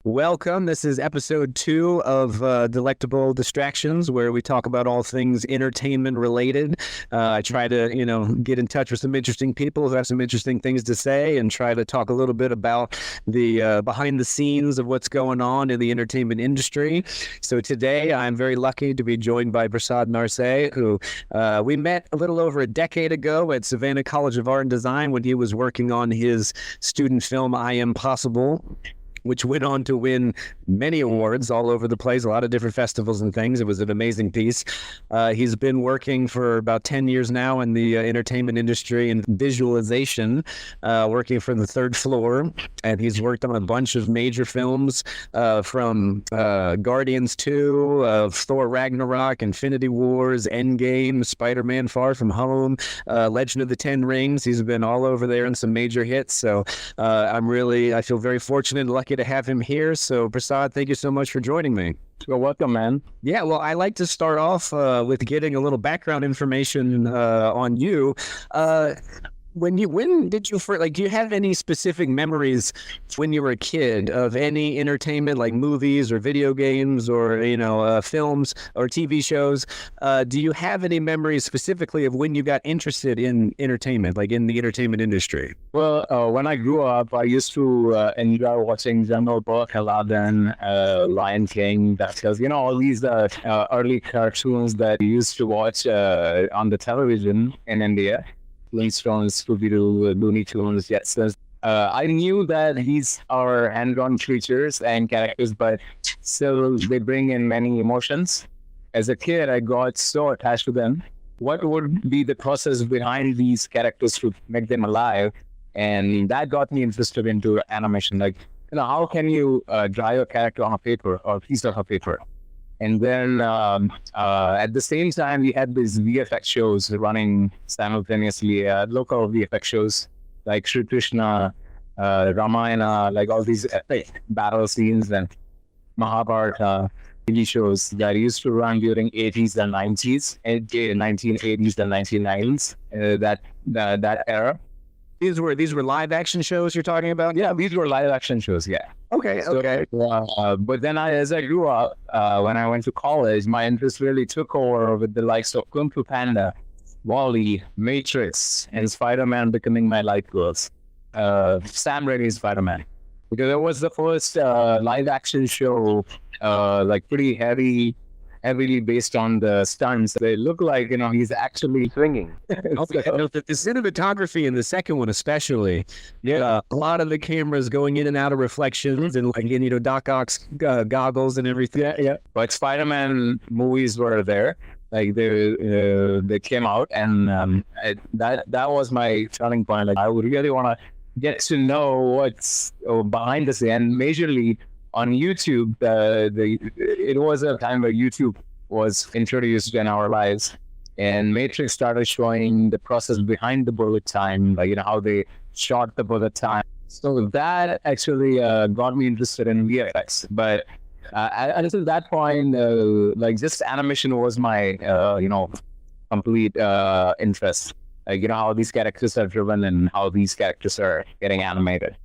Welcome. This is episode 2 of Delectable Distractions, where we talk about all things entertainment related. I try to, get in touch with some interesting people who have some interesting things to say and try to talk a little bit about the behind the scenes of what's going on in the entertainment industry. So today I'm very lucky to be joined by Prasad Narse, who we met a little over a decade ago at Savannah College of Art and Design when he was working on his student film, I Am Possible, which went on to win many awards all over the place, a lot of different festivals and things. It was an amazing piece. He's been working for about 10 years now in the entertainment industry and visualization, working from the third floor. And he's worked on a bunch of major films from Guardians 2, Thor Ragnarok, Infinity Wars, Endgame, Spider-Man Far From Home, Legend of the Ten Rings. He's been all over there in some major hits. So I feel very fortunate and lucky to have him here. So Prasad, thank you so much for joining me. You're welcome, man. Yeah, well, I like to start off with getting a little background information on you. When did you first, do you have any specific memories when you were a kid of any entertainment, like movies or video games or, films or TV shows? Do you have any memories specifically of when you got interested in entertainment, like in the entertainment industry? Well, when I grew up, I used to enjoy watching Jungle Book, Aladdin, Lion King, because, all these early cartoons that you used to watch on the television in India. Flintstones, Scooby-Doo, Looney Tunes, Jetsons. I knew that these are hand-drawn creatures and characters, but still they bring in many emotions. As a kid, I got so attached to them. What would be the process behind these characters to make them alive? And that got me interested into animation. How can you draw your character on a paper or a piece of a paper? And then at the same time, we had these VFX shows running simultaneously, local VFX shows like Sri Krishna, Ramayana, all these battle scenes and Mahabharata TV shows that used to run during 80s and 90s, 1980s and 1990s, that era. These were live action shows you're talking about? Yeah, these were live action shows, yeah. Okay. But then as I grew up, when I went to college, my interest really took over with the likes of Kung Fu Panda, WALL-E, Matrix, and Spider-Man becoming my life goals. Sam Raimi's Spider-Man. Because it was the first live action show, pretty heavily based on the stunts. They look like, he's actually swinging. The cinematography in the second one especially, a lot of the cameras going in and out of reflections and Doc Ock's goggles and everything. Yeah. But Spider-Man movies were there. They came out, and that was my turning point. I would really want to get to know what's behind the scene. And majorly on YouTube, it was a time where YouTube was introduced in our lives, and Matrix started showing the process behind the bullet time, how they shot the bullet time. So that actually got me interested in VFX. But until that point, just animation was my, complete interest. How these characters are driven and how these characters are getting animated.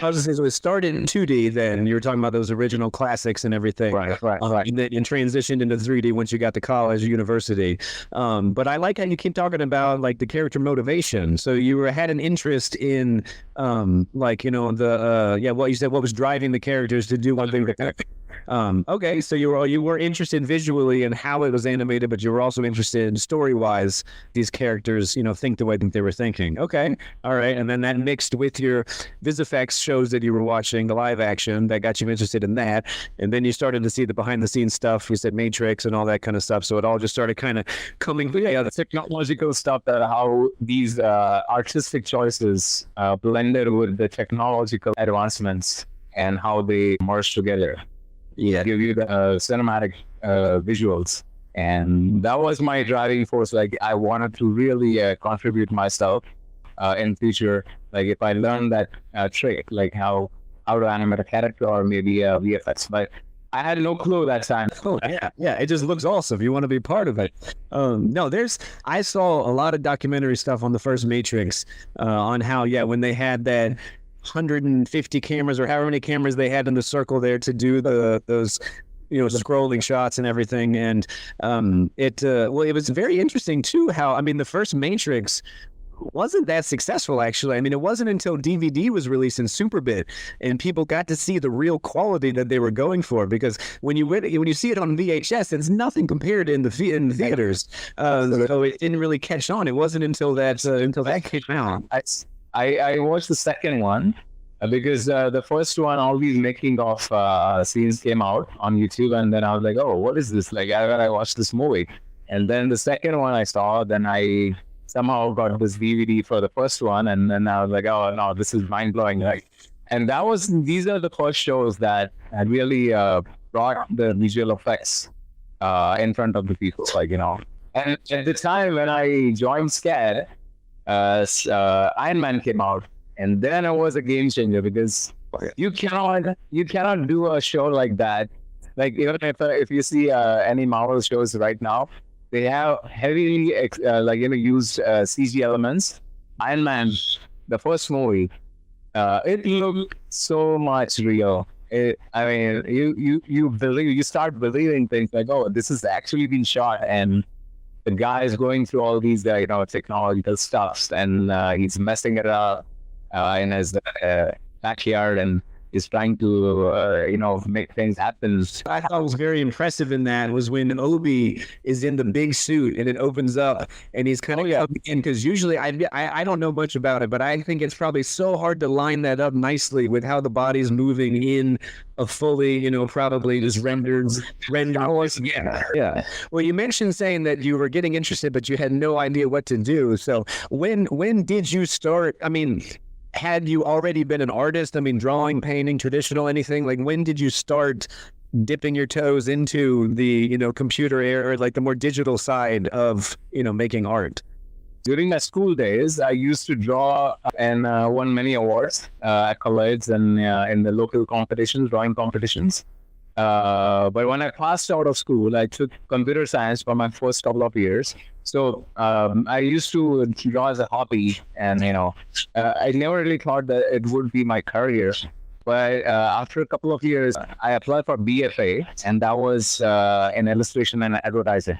I was going to say, so it started in 2D then. You were talking about those original classics and everything. Right. And then transitioned into 3D once you got to college or university. But I like how you keep talking about, the character motivation. So you had an interest in, what you said, what was driving the characters to do one thing. Okay, so you were interested visually in how it was animated, but you were also interested story-wise, these characters, think the way that they were thinking. Okay, all right, and then that mixed with your VisFX shows that you were watching, the live action, that got you interested in that, and then you started to see the behind-the-scenes stuff. You said Matrix and all that kind of stuff, so it all just started kind of coming. Yeah, the technological stuff, that how these artistic choices blended with the technological advancements and how they merged together. Yeah, give you the cinematic visuals, and that was my driving force. I wanted to really contribute myself in future. If I learned that trick, how to animate a character or maybe VFX, but I had no clue that time. Yeah, it just looks awesome. You want to be part of it. I saw a lot of documentary stuff on the first Matrix on how, when they had that 150 cameras or however many cameras they had in the circle there to do those scrolling shots and everything. And it was very interesting too how, I mean, the first Matrix wasn't that successful, actually. I mean, it wasn't until DVD was released in Superbit and people got to see the real quality that they were going for, because when you see it on VHS, it's nothing compared in the theaters. So it didn't really catch on. It wasn't until that came out. I watched the second one because the first one, all these making of scenes came out on YouTube, and then I was like, oh, what is this? Like, I watched this movie. And then the second one I saw, then I somehow got this DVD for the first one, and then I was like, oh no, this is mind blowing. Like, and these are the first shows that had really brought the visual effects in front of the people, like, And at the time when I joined SCAD, Iron Man came out, and then it was a game changer, because you cannot do a show like that. Like, even if you see any Marvel shows right now, they have heavily used CG elements. Iron Man, the first movie, it looked so much real. You start believing things like, oh, this is actually been shot, and the guy is going through all these technological stuffs, and he's messing it up in his backyard, and is trying to, make things happen. I thought was very impressive in that was when Obi is in the big suit and it opens up and he's kind of coming in, because usually I don't know much about it, but I think it's probably so hard to line that up nicely with how the body's moving in a fully, probably just rendered. Yeah. Well, you mentioned saying that you were getting interested, but you had no idea what to do. So when did you start? I mean, had you already been an artist? I mean, drawing, painting, traditional, anything? Like, when did you start dipping your toes into the, computer or like the more digital side of, making art? During my school days, I used to draw and won many awards, accolades, and in the local competitions, drawing competitions. But when I passed out of school, I took computer science for my first couple of years. So I used to draw as a hobby, and I never really thought that it would be my career. But after a couple of years, I applied for BFA, and that was in illustration and advertising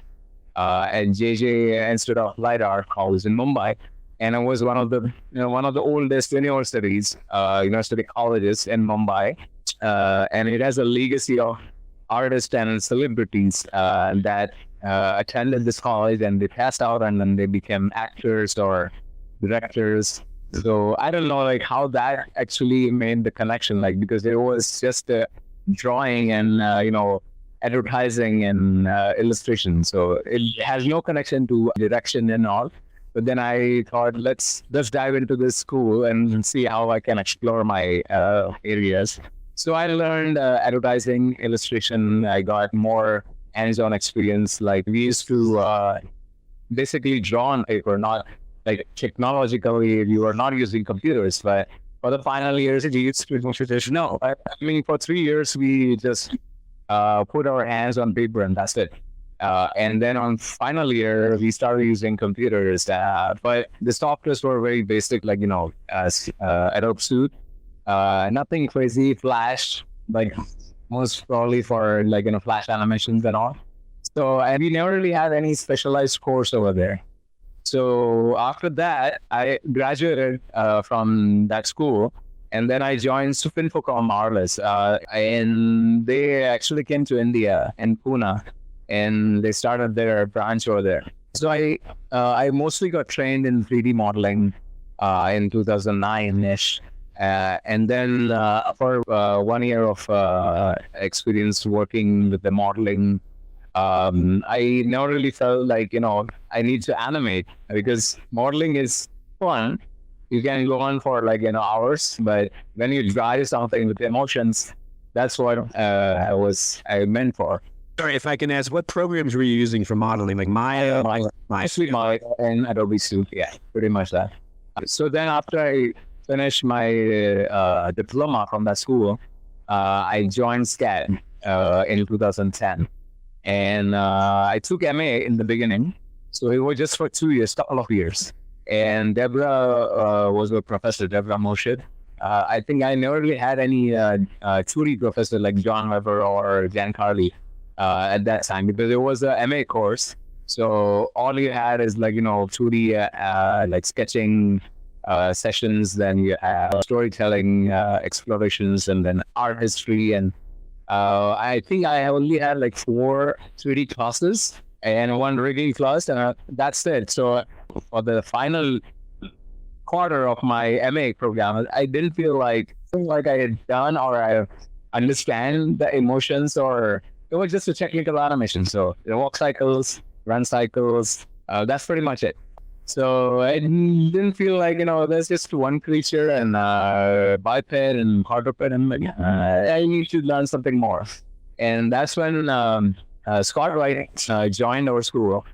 at JJ Institute of Light Art College in Mumbai. And it was one of the oldest university colleges in Mumbai. And it has a legacy of artists and celebrities that attended this college, and they passed out, and then they became actors or directors. So I don't know like how that actually made the connection, like, because it was just drawing and advertising and illustration. So it has no connection to direction and all. But then I thought, let's dive into this school and see how I can explore my areas. So I learned advertising, illustration. I got more hands-on experience. Like, we used to basically draw on paper, not like technologically. You were not using computers, but for the final years, we used to do traditional. I mean, for 3 years, we just put our hands on paper, and that's it. And then on final year, we started using computers. But the softwares were very basic, like, Adobe Suite. Nothing crazy, Flash, like most probably for like, Flash animations and all. So, and we never really had any specialized course over there. So after that, I graduated from that school, and then I joined Supinfocom Marvelous. And they actually came to India in Pune, and they started their branch over there. So I mostly got trained in 3D modeling in 2009-ish. And then for 1 year of experience working with the modeling, I never really felt like, I need to animate, because modeling is fun. You can go on for like, hours, but when you drive something with emotions, that's what I meant for. Sorry, if I can ask, what programs were you using for modeling? Like Maya? Maya and Adobe Suite, yeah, pretty much that. So then after I finished my diploma from that school, I joined SCAD in 2010. And I took MA in the beginning. So it was just for 2 years, couple of years. And Deborah was a professor, Deborah Moshed. I think I never really had any 2D professor like John Weber or Jan Carly at that time, because it was a MA course. So all you had is like, 2D like sketching sessions, then you have storytelling explorations, and then art history. And I think I only had like 4 3D classes and 1 rigging class, and that's it. So for the final quarter of my MA program, I didn't feel like I had done or I understand the emotions, or it was just a technical animation. So the walk cycles, run cycles, that's pretty much it. So I didn't feel like, there's just one creature and biped and quadruped, and I need to learn something more. And that's when Scott Wright joined our school.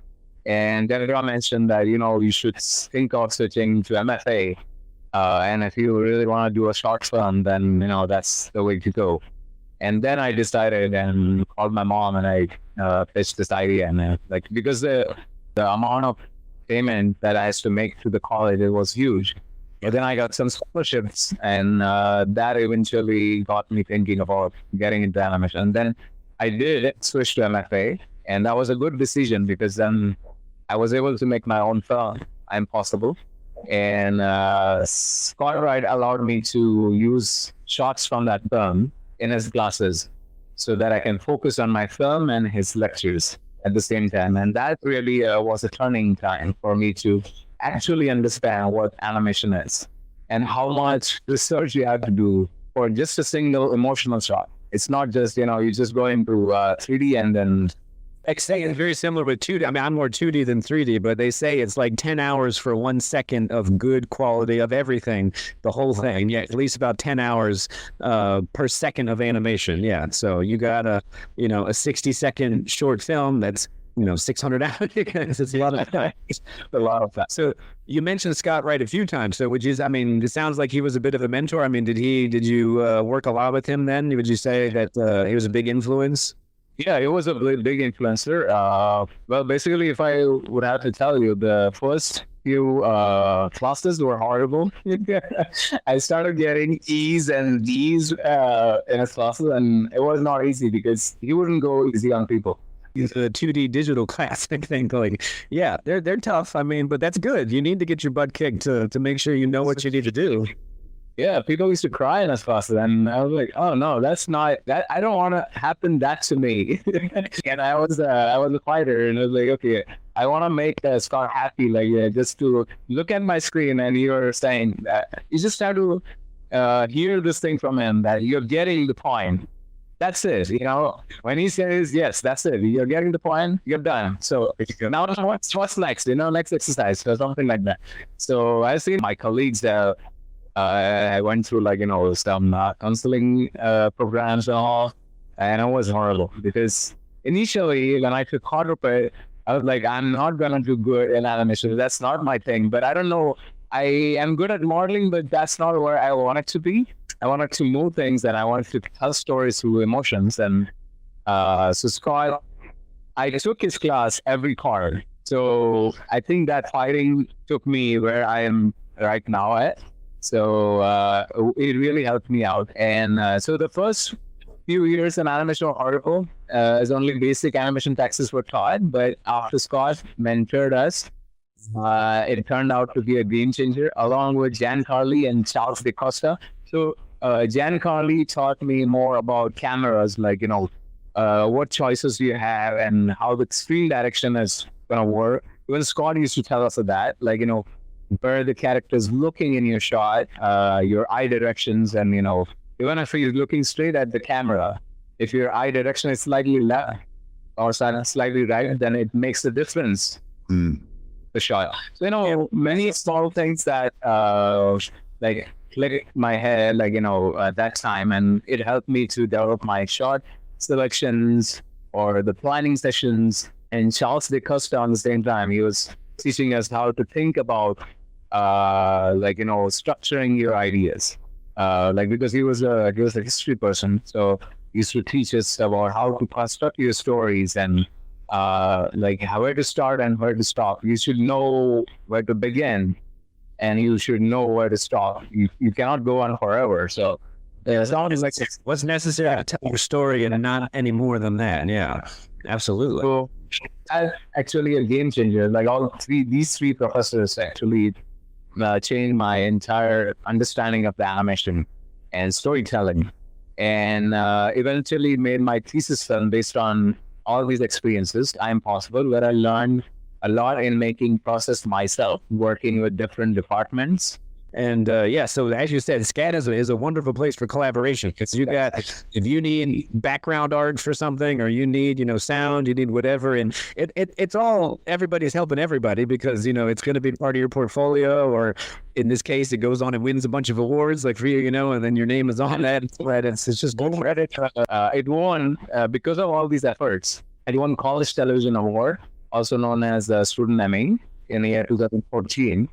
And Delectable mentioned that, you should think of switching to MFA. And if you really want to do a short film, then, that's the way to go. And then I decided and called my mom, and I pitched this idea. And because the amount of payment that I had to make to the college, it was huge. But then I got some scholarships, and that eventually got me thinking about getting into animation. And then I did switch to MFA, and that was a good decision, because then I was able to make my own film, I'm possible. And Scott Wright allowed me to use shots from that film in his classes so that I can focus on my film and his lectures at the same time. And that really was a turning time for me to actually understand what animation is and how much research you have to do for just a single emotional shot. It's not just, you just go into 3D and then... I say it's very similar with 2D. I mean, I'm more 2D than 3D, but they say it's like 10 hours for 1 second of good quality of everything, the whole thing. Yeah, at least about 10 hours per second of animation. Yeah, so you got a 60-second short film that's 600 hours. It's a lot of time. A lot of that. So you mentioned Scott Wright a few times. So it sounds like he was a bit of a mentor. I mean, did you work a lot with him then? Would you say that he was a big influence? Yeah, it was a big influencer. Well, basically, if I would have to tell you, the first few classes were horrible. I started getting E's and D's in his classes, and it was not easy because he wouldn't go easy on people. It's a 2D digital class, I think. Yeah, they're tough. I mean, but that's good. You need to get your butt kicked to make sure you know what you need to do. Yeah, people used to cry in his classes, and I was like, "Oh no, that's not that. I don't want to happen that to me." And I was a fighter, and I was like, "Okay, I want to make Scott happy. Just to look at my screen, and you're saying that you just have to hear this thing from him that you're getting the point. That's it. When he says yes, that's it. You're getting the point. You're done. So now what's next? Next exercise or something like that. So I see my colleagues. I went through some counseling programs and all, and it was horrible because initially when I took quadruped, I was like, I'm not gonna do good in animation. That's not my thing. But I don't know. I am good at modeling, but that's not where I wanted to be. I wanted to move things, and I wanted to tell stories through emotions. And so Scott, I took his class every quarter. So I think that fighting took me where I am right now at. So it really helped me out. And so the first few years in animation were horrible, as only basic animation texts were taught. But after Scott mentored us, it turned out to be a game changer, along with Jan Carly and Charles DeCosta. So Jan Carly taught me more about cameras, what choices you have and how the screen direction is going to work. Even Scott used to tell us that, where the character is looking in your shot, your eye directions, and even if you're looking straight at the camera, if your eye direction is slightly left or slightly right, then it makes a difference. The shot. So many small things that clicked my head at that time, and it helped me to develop my shot selections or the planning sessions. And Charles DeCosta on the same time, he was teaching us how to think about structuring your ideas, because he was a history person, so he used to teach us about how to construct your stories and where to start and where to stop. You should know where to begin and you should know where to stop. You cannot go on forever. So As long as like what's necessary to tell your story and not any more than that. Yeah, absolutely. So that's actually a game changer. Like these three professors actually changed my entire understanding of the animation and storytelling, and eventually made my thesis film based on all these experiences. I'm Possible, where I learned a lot in making process myself, working with different departments. And yeah, so as you said, SCAD is a wonderful place for collaboration, because you got, if you need background art for something, or you need, sound, you need whatever, and it's all, everybody's helping everybody, because, it's going to be part of your portfolio, or in this case, it goes on and wins a bunch of awards, like for you, and then your name is on that. It's just credit. It won because of all these efforts. It won College Television Award, also known as the Student Emmy, in the year 2014.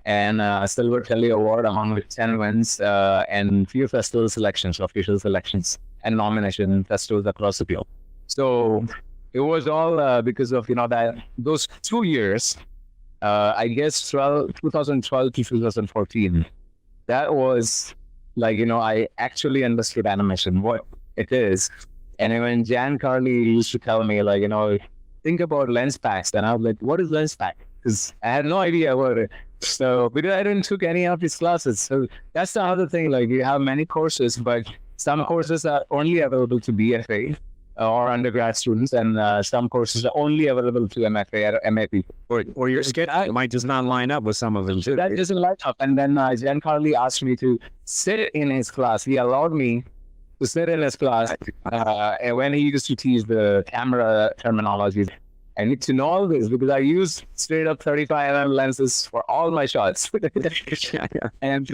And Silver Telly Award among 10 wins and few festival selections, official selections, and nomination in festivals across the globe. So it was all because of those 2 years. I guess 2012 to 2014. That was like I actually understood animation, what it is. And when Jan Carly used to tell me think about lens packs, then I was like, what is lens pack? Because I had no idea about it. So because I didn't took any of these classes. So that's the other thing. You have many courses, but some courses are only available to BFA or undergrad students, and some courses are only available to MFA or MA people. Or your schedule might just not line up with some of them too. That doesn't line up. And then Jan Carly asked me to sit in his class. He allowed me to sit in his class and when he used to teach the camera terminology. I need to know all this because I use straight up 35mm lenses for all my shots. And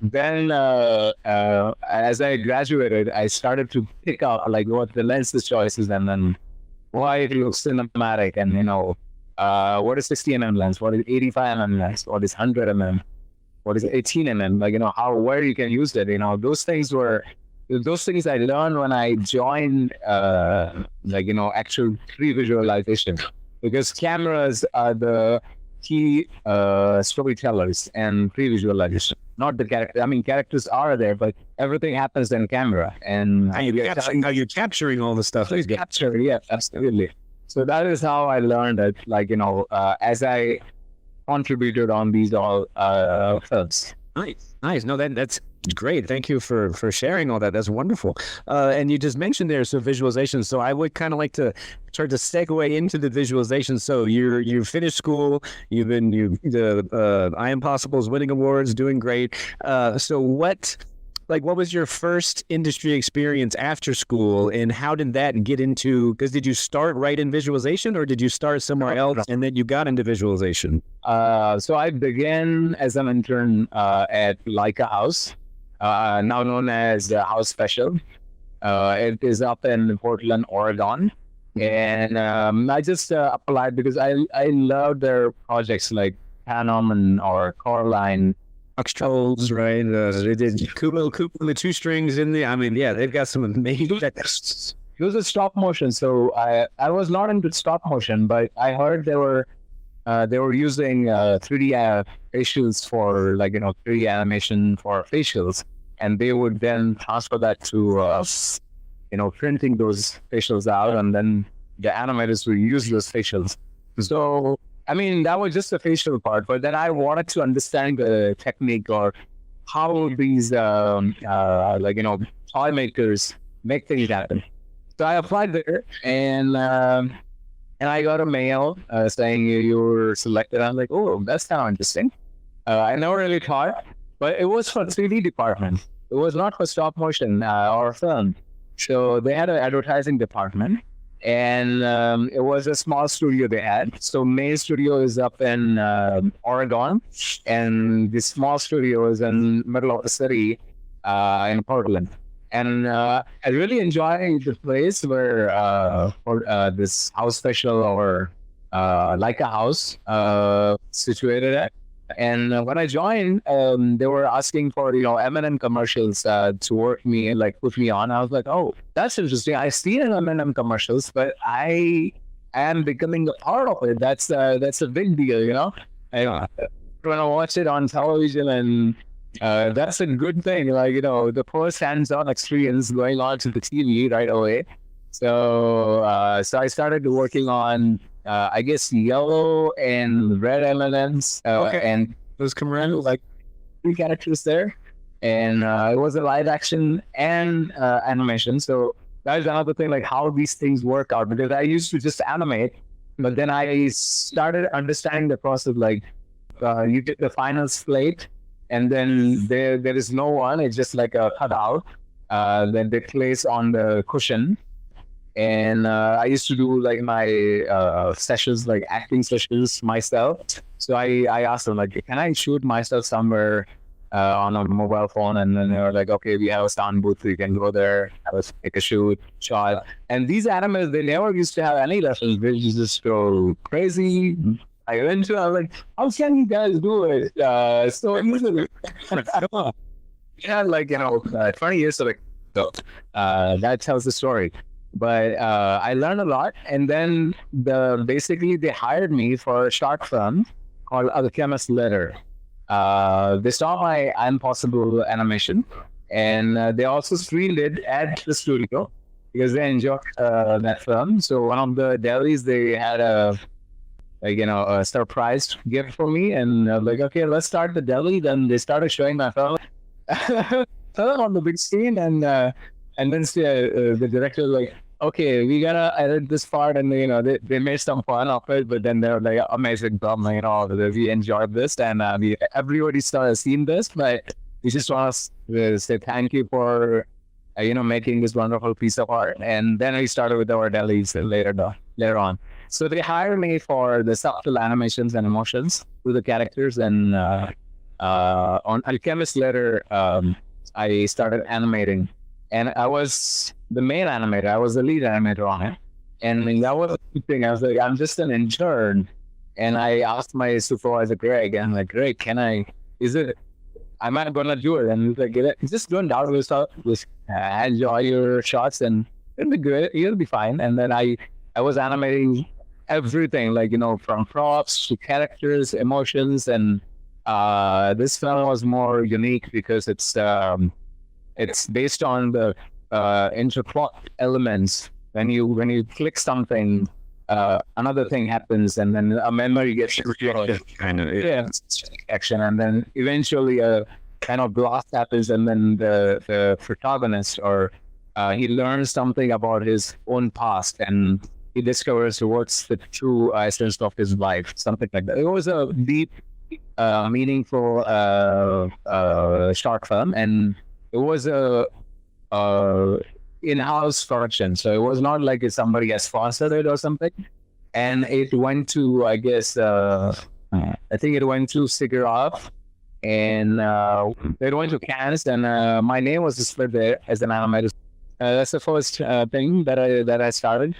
then as I graduated, I started to pick up what the lenses choices, and then why it looks cinematic, and what is 60mm lens, what is 85mm lens, what is 100mm, what is 18mm, where you can use it. Those things I learned when I joined, actual pre-visualization, because cameras are the key storytellers and pre-visualization, not the character. I mean, characters are there, but everything happens in camera. And how you're capturing all the stuff. Capture, yeah, absolutely. So that is how I learned it, as I contributed on these all films. Nice. No, that's great. Thank you for sharing all that. That's wonderful. And you just mentioned there, so visualization. So I would kind of like to try to segue into the visualization. So you finished school. I Am Possible is winning awards, doing great. So what was your first industry experience after school, and how did that get into? Because did you start right in visualization, or did you start somewhere else and then you got into visualization? So I began as an intern at Leica House, now known as House Special. It is up in Portland, Oregon. And I just applied because I love their projects like Panem or Coraline. Controls, right? They did Kubo, the 2 strings in the. I mean, yeah, they've got some amazing. Those are stop motion. So I was not into stop motion, but I heard they were using 3D facials for 3D animation for facials, and they would then transfer that to printing those facials out, and then the animators would use those facials. So I mean, that was just the facial part, but then I wanted to understand the technique, or how these toy makers make things happen. So I applied there, and I got a mail saying you were selected. I'm like, oh, that's kind of interesting. I never really thought, but it was for 3D department. It was not for stop motion or film. So they had an advertising department. And it was a small studio they had. So main studio is up in Oregon, and the small studio is in middle of the city in Portland. And I really enjoy the place where this House Special or Leica House situated at. And when I joined, they were asking for M&M commercials to work me, put me on. I was like, oh, that's interesting. I see M&M commercials, but I am becoming a part of it. That's a big deal, when I watch it on television, and that's a good thing. Like, the first hands-on experience going on to the TV right away. So I started working on, I guess, yellow and red elements, and those commercials, like 3 characters there. And it was a live action and animation. So that is another thing, like how these things work out. Because I used to just animate, but then I started understanding the process. Like you get the final slate, and then there is no one. It's just like a cutout that they place on the cushion. And I used to do like my sessions, like acting sessions myself. So I asked them, like, can I shoot myself somewhere on a mobile phone? And then they were like, okay, we have a sound booth, you can go there, take a shot. And these animals, they never used to have any lessons. They used to just go crazy. I went to, I was like, how can you guys do it so easily? Yeah, like, 20 years of that tells the story. But I learned a lot. And then basically they hired me for a short film called Alchemist's Letter. They saw my Impossible animation, and they also screened it at the studio because they enjoyed that film. So one of the delis, they had a surprise gift for me, and like, okay, let's start the deli. Then they started showing my film on the big screen, and then the director was like, okay, we gotta edit this part, and they made some fun of it, but then they're like, amazing film, we enjoyed this, and everybody started seeing this, but we just want to say thank you for making this wonderful piece of art. And then we started with our delis later on. So they hired me for the subtle animations and emotions to the characters, and on Alchemist's Letter, I started animating. And I was the main animator. I was the lead animator on it. And that was the thing. I was like, I'm just an intern. And I asked my supervisor, Greg, and I'm like, Greg, am I going to do it? And he's like, just don't doubt yourself. Just enjoy your shots, and it'll be good. You'll be fine. And then I was animating everything, from props to characters, emotions. And this film was more unique because it's based on the interplot elements. When you click something, another thing happens, and then a memory gets action, and then eventually a kind of blast happens, and then the protagonist he learns something about his own past, and he discovers what's the true essence of his life, something like that. It was a deep, meaningful short film, and it was a in-house production, so it was not like somebody has sponsored it or something. And it went to, I guess, I think it went to Sigurov, and it went to Cannes, and my name was displayed there as an animator. That's the first thing that I started,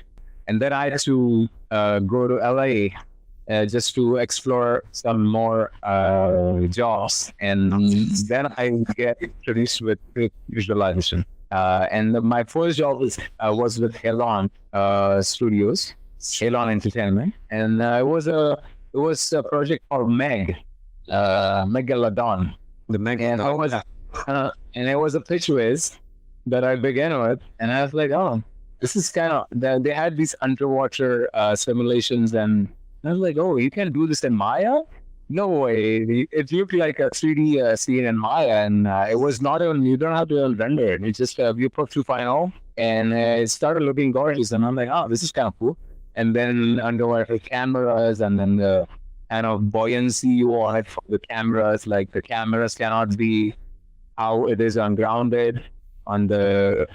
and then I had to go to LA. Just to explore some more jobs, and then I get introduced with visualization. And my first job was with Elon Studios, Elon Entertainment, and it was a project called Megalodon. The Megalodon. And it was a Pre-Viz that I began with, and I was like, oh, this is kind of. They had these underwater simulations, and I was like, oh, you can do this in Maya? No way. It looked like a 3D scene in Maya, and it was not even, you don't have to render it. It's just you put 2.0, and it started looking gorgeous, and I'm like, oh, this is kind of cool. And then underwater cameras, and then the kind of buoyancy you want for the cameras, like the cameras cannot be how it is ungrounded on the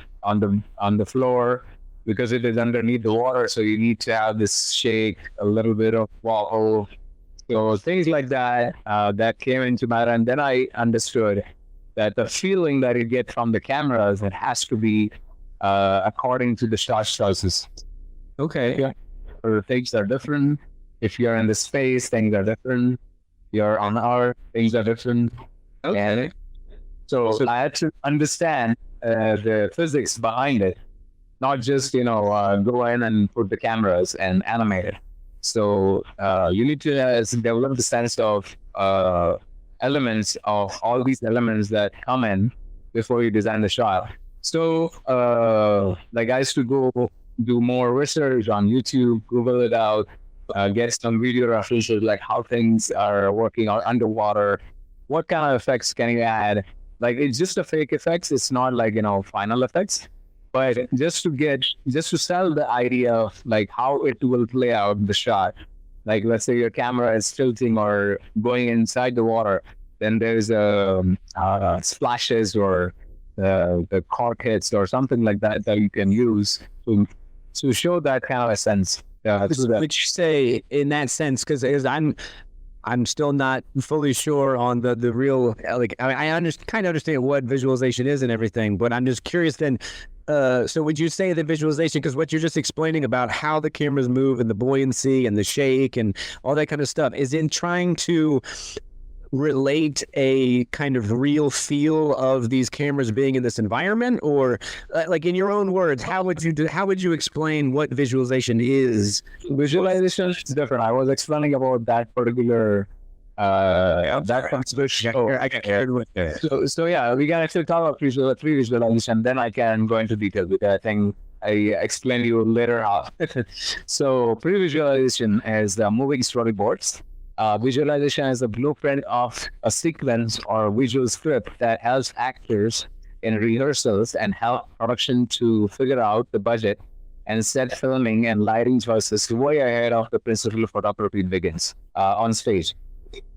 floor, because it is underneath the water, so you need to have this shake, a little bit of wobble. So things like that, that came into matter. And then I understood that the feeling that you get from the cameras, it has to be according to the shot choices. Okay. Yeah. Things are different. If you're in the space, things are different. You're on Earth, things are different. Okay. And so I had to understand the physics behind it. Not just, go in and put the cameras and animate it. So you need to develop the sense of elements of all these elements that come in before you design the shot. So, like I used to go do more research on YouTube, Google it out, get some video references, like how things are working out underwater. What kind of effects can you add? Like, it's just a fake effects. It's not like, final effects, but just to sell the idea of like how it will play out the shot. Like, let's say your camera is tilting or going inside the water, then there's splashes or the cork hits or something like that that you can use to show that kind of a sense. Would you say in that sense, because I'm still not fully sure on the real, like, I kind of understand what visualization is and everything, but I'm just curious then, so would you say the visualization, because what you're just explaining about how the cameras move and the buoyancy and the shake and all that kind of stuff is in trying to relate a kind of real feel of these cameras being in this environment? Or like, in your own words, how would you explain what visualization is? Visualization is different. I was explaining about that particular that concept. So yeah, we can actually talk about pre-visualization, then I can go into detail, because I think I explain to you later how. So pre-visualization is the moving storyboards. Visualization is a blueprint of a sequence or visual script that helps actors in rehearsals and help production to figure out the budget and set filming and lighting choices way ahead of the principal photography begins on stage.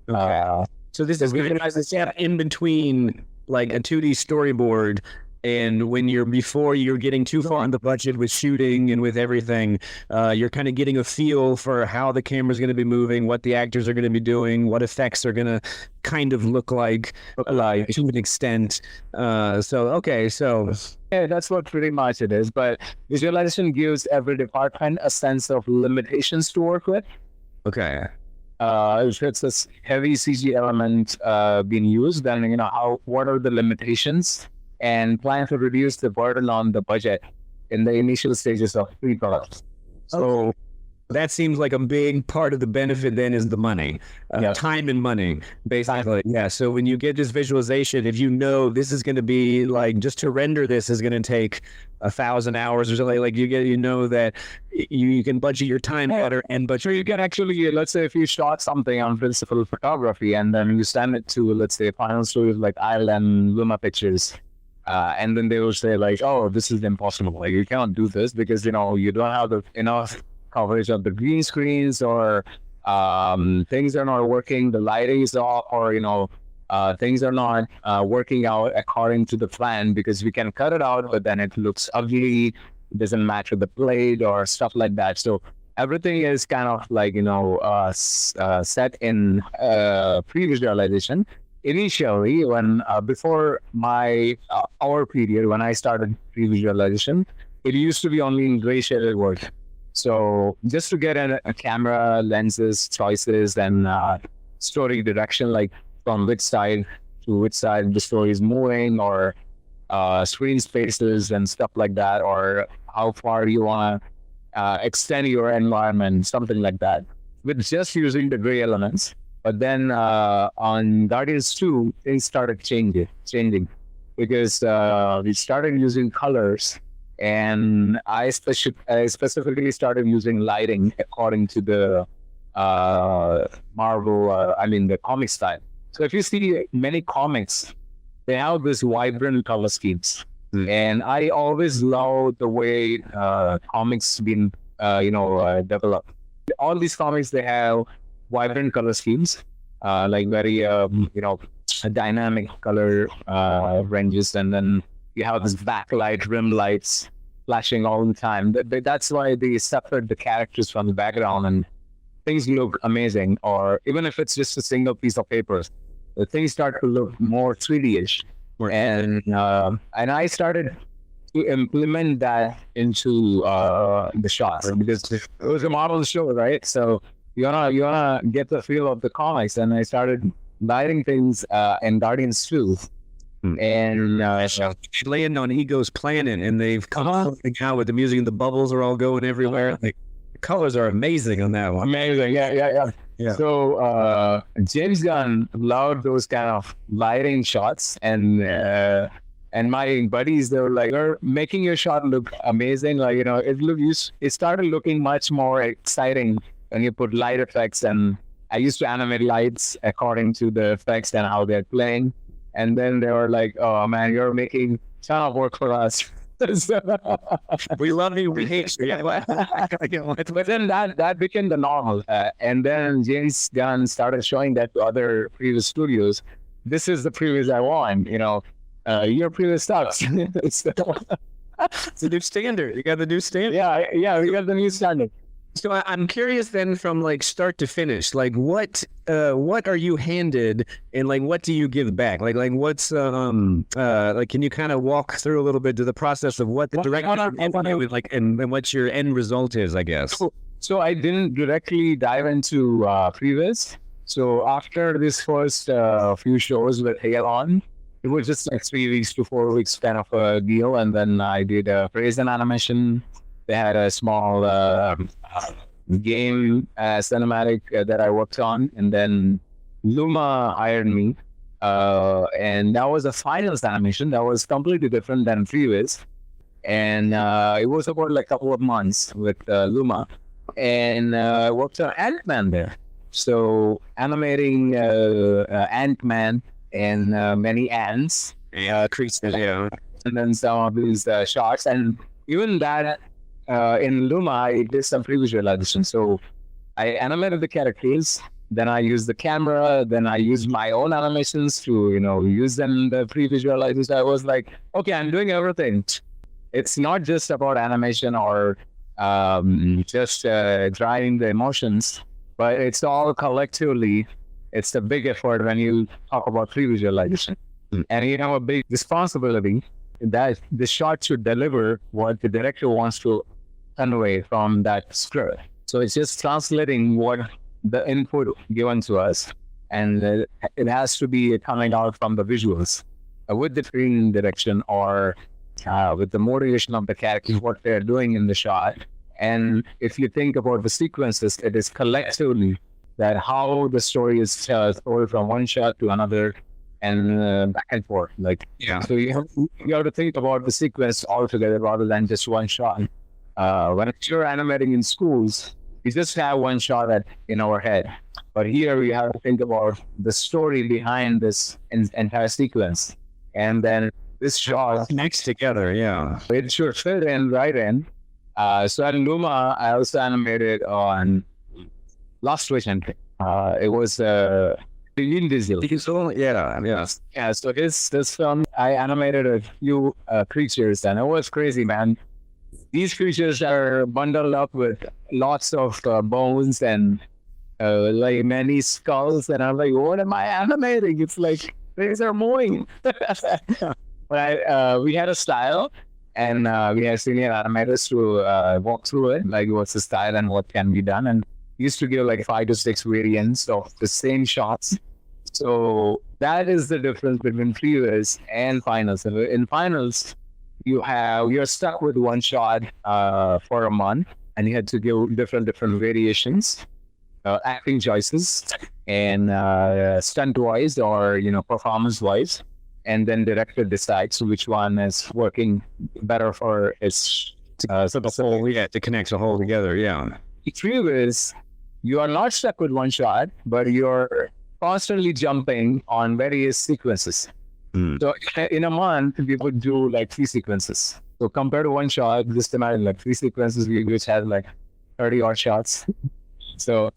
So this is visualization in between like a 2D storyboard and when before you're getting too far on the budget with shooting and with everything, you're kind of getting a feel for how the camera's going to be moving, what the actors are going to be doing, what effects are going to kind of look like to an extent. So yeah, that's what pretty much it is. But visualization gives every department a sense of limitations to work with. Okay. If it's this heavy CG element being used, then what are the limitations? And plan to reduce the burden on the budget in the initial stages of pre-production. So that seems like a big part of the benefit then is the money, time and money, basically. Yeah. So when you get this visualization, if you know this is going to be like, just to render this is going to take 1,000 hours or something, like you know that you can budget your time better and budget. So you can actually, let's say if you shot something on principal photography and then you send it to, let's say, final studios like Isle and Luma Pictures. And then they will say like, oh, this is impossible. Like, you cannot do this because, you don't have the enough coverage of the green screens, or things are not working, the lighting is off, or, things are not working out according to the plan, because we can cut it out, but then it looks ugly, it doesn't match with the blade or stuff like that. So everything is kind of like, set in pre-visualization. Initially, when before our period, when I started pre-visualization, it used to be only in gray shaded work. So just to get a camera, lenses, choices, and story direction, like from which side to which side the story is moving, or screen spaces and stuff like that, or how far you want to extend your environment, something like that, with just using the gray elements. But then on Guardians 2, things started changing because we started using colors, and I specifically started using lighting according to the the comic style. So if you see many comics, they have this vibrant color schemes. And I always love the way comics been, developed. All these comics, they have vibrant color schemes, like very, dynamic color ranges. And then you have this backlight, rim lights flashing all the time. That's why they separate the characters from the background, and things look amazing. Or even if it's just a single piece of paper, the things start to look more 3D-ish. And I started to implement that into the shots, because it was a Marvel show, right? So you wanna get the feel of the comics, and I started lighting things in Guardians 2. And land on Ego's planet, and they've come out with the music, and the bubbles are all going everywhere. Like, the colors are amazing on that one. Amazing, yeah. Yeah. So James Gunn loved those kind of lighting shots, and my buddies, they were like, "You're making your shot look amazing." Like, it started looking much more exciting when you put light effects. And I used to animate lights according to the effects and how they're playing. And then they were like, "Oh man, you're making a ton of work for us." We love you. We hate you. Yeah. But then that became the normal. And then James Gunn started showing that to other previous studios. This is the previous I want, your previous sucks. It's the new standard. You got the new standard. Yeah, we got the new standard. So I'm curious then, from like start to finish, like what are you handed, and like what do you give back? Like what's like, can you kind of walk through a little bit to the process of what the director and what your end result is, I guess. So I didn't directly dive into Pre-Viz. So after this first few shows with Hail On, it was just like 3 weeks to 4 weeks kind of a deal, and then I did Praise and Animation. They had a small game cinematic that I worked on, and then Luma hired me, and that was a finals animation that was completely different than Pre-Viz, and it was about like a couple of months with Luma, and I worked on Ant-Man there. So animating Ant-Man and many ants, Creases, yeah. and then some of these shots, and even that. In Luma, I did some pre-visualization. So I animated the characters, then I used the camera, then I used my own animations to, use them in the pre-visualization. I was like, okay, I'm doing everything. It's not just about animation or just driving the emotions, but it's all collectively. It's a big effort when you talk about pre-visualization. And you have a big responsibility that the shot should deliver what the director wants to convey from that script. So it's just translating what the input given to us, and it has to be coming out from the visuals with the screen direction or with the motivation of the characters, what they're doing in the shot. And if you think about the sequences, it is collectively that how the story is told from one shot to another, and back and forth. So you have to think about the sequence altogether rather than just one shot. When you're animating in schools, we just have one shot in our head. But here we have to think about the story behind this entire sequence. And then this shot Next together, yeah. it should fit in right in. So at Luma, I also animated on Lost Vision. It was Diesel. Yeah. So this film, I animated a few creatures, and it was crazy, man. These creatures are bundled up with lots of bones and like many skulls, and I'm like, what am I animating? It's like things are moving. But we had a style, and we had senior animators to walk through it, like what's the style and what can be done, and used to give like 5 to 6 variants of the same shots. So that is the difference between Pre-Viz and finals. In finals, you're stuck with one shot for a month, and you had to give different variations, acting choices, and stunt wise or performance wise, and then director decides which one is working better for its So the whole, to connect the whole together, yeah. Pre-Viz, you are not stuck with one shot, but you're constantly jumping on various sequences. So in a month, we would do like 3 sequences. So compared to one shot, just imagine like 3 sequences, which has like 30 odd shots. So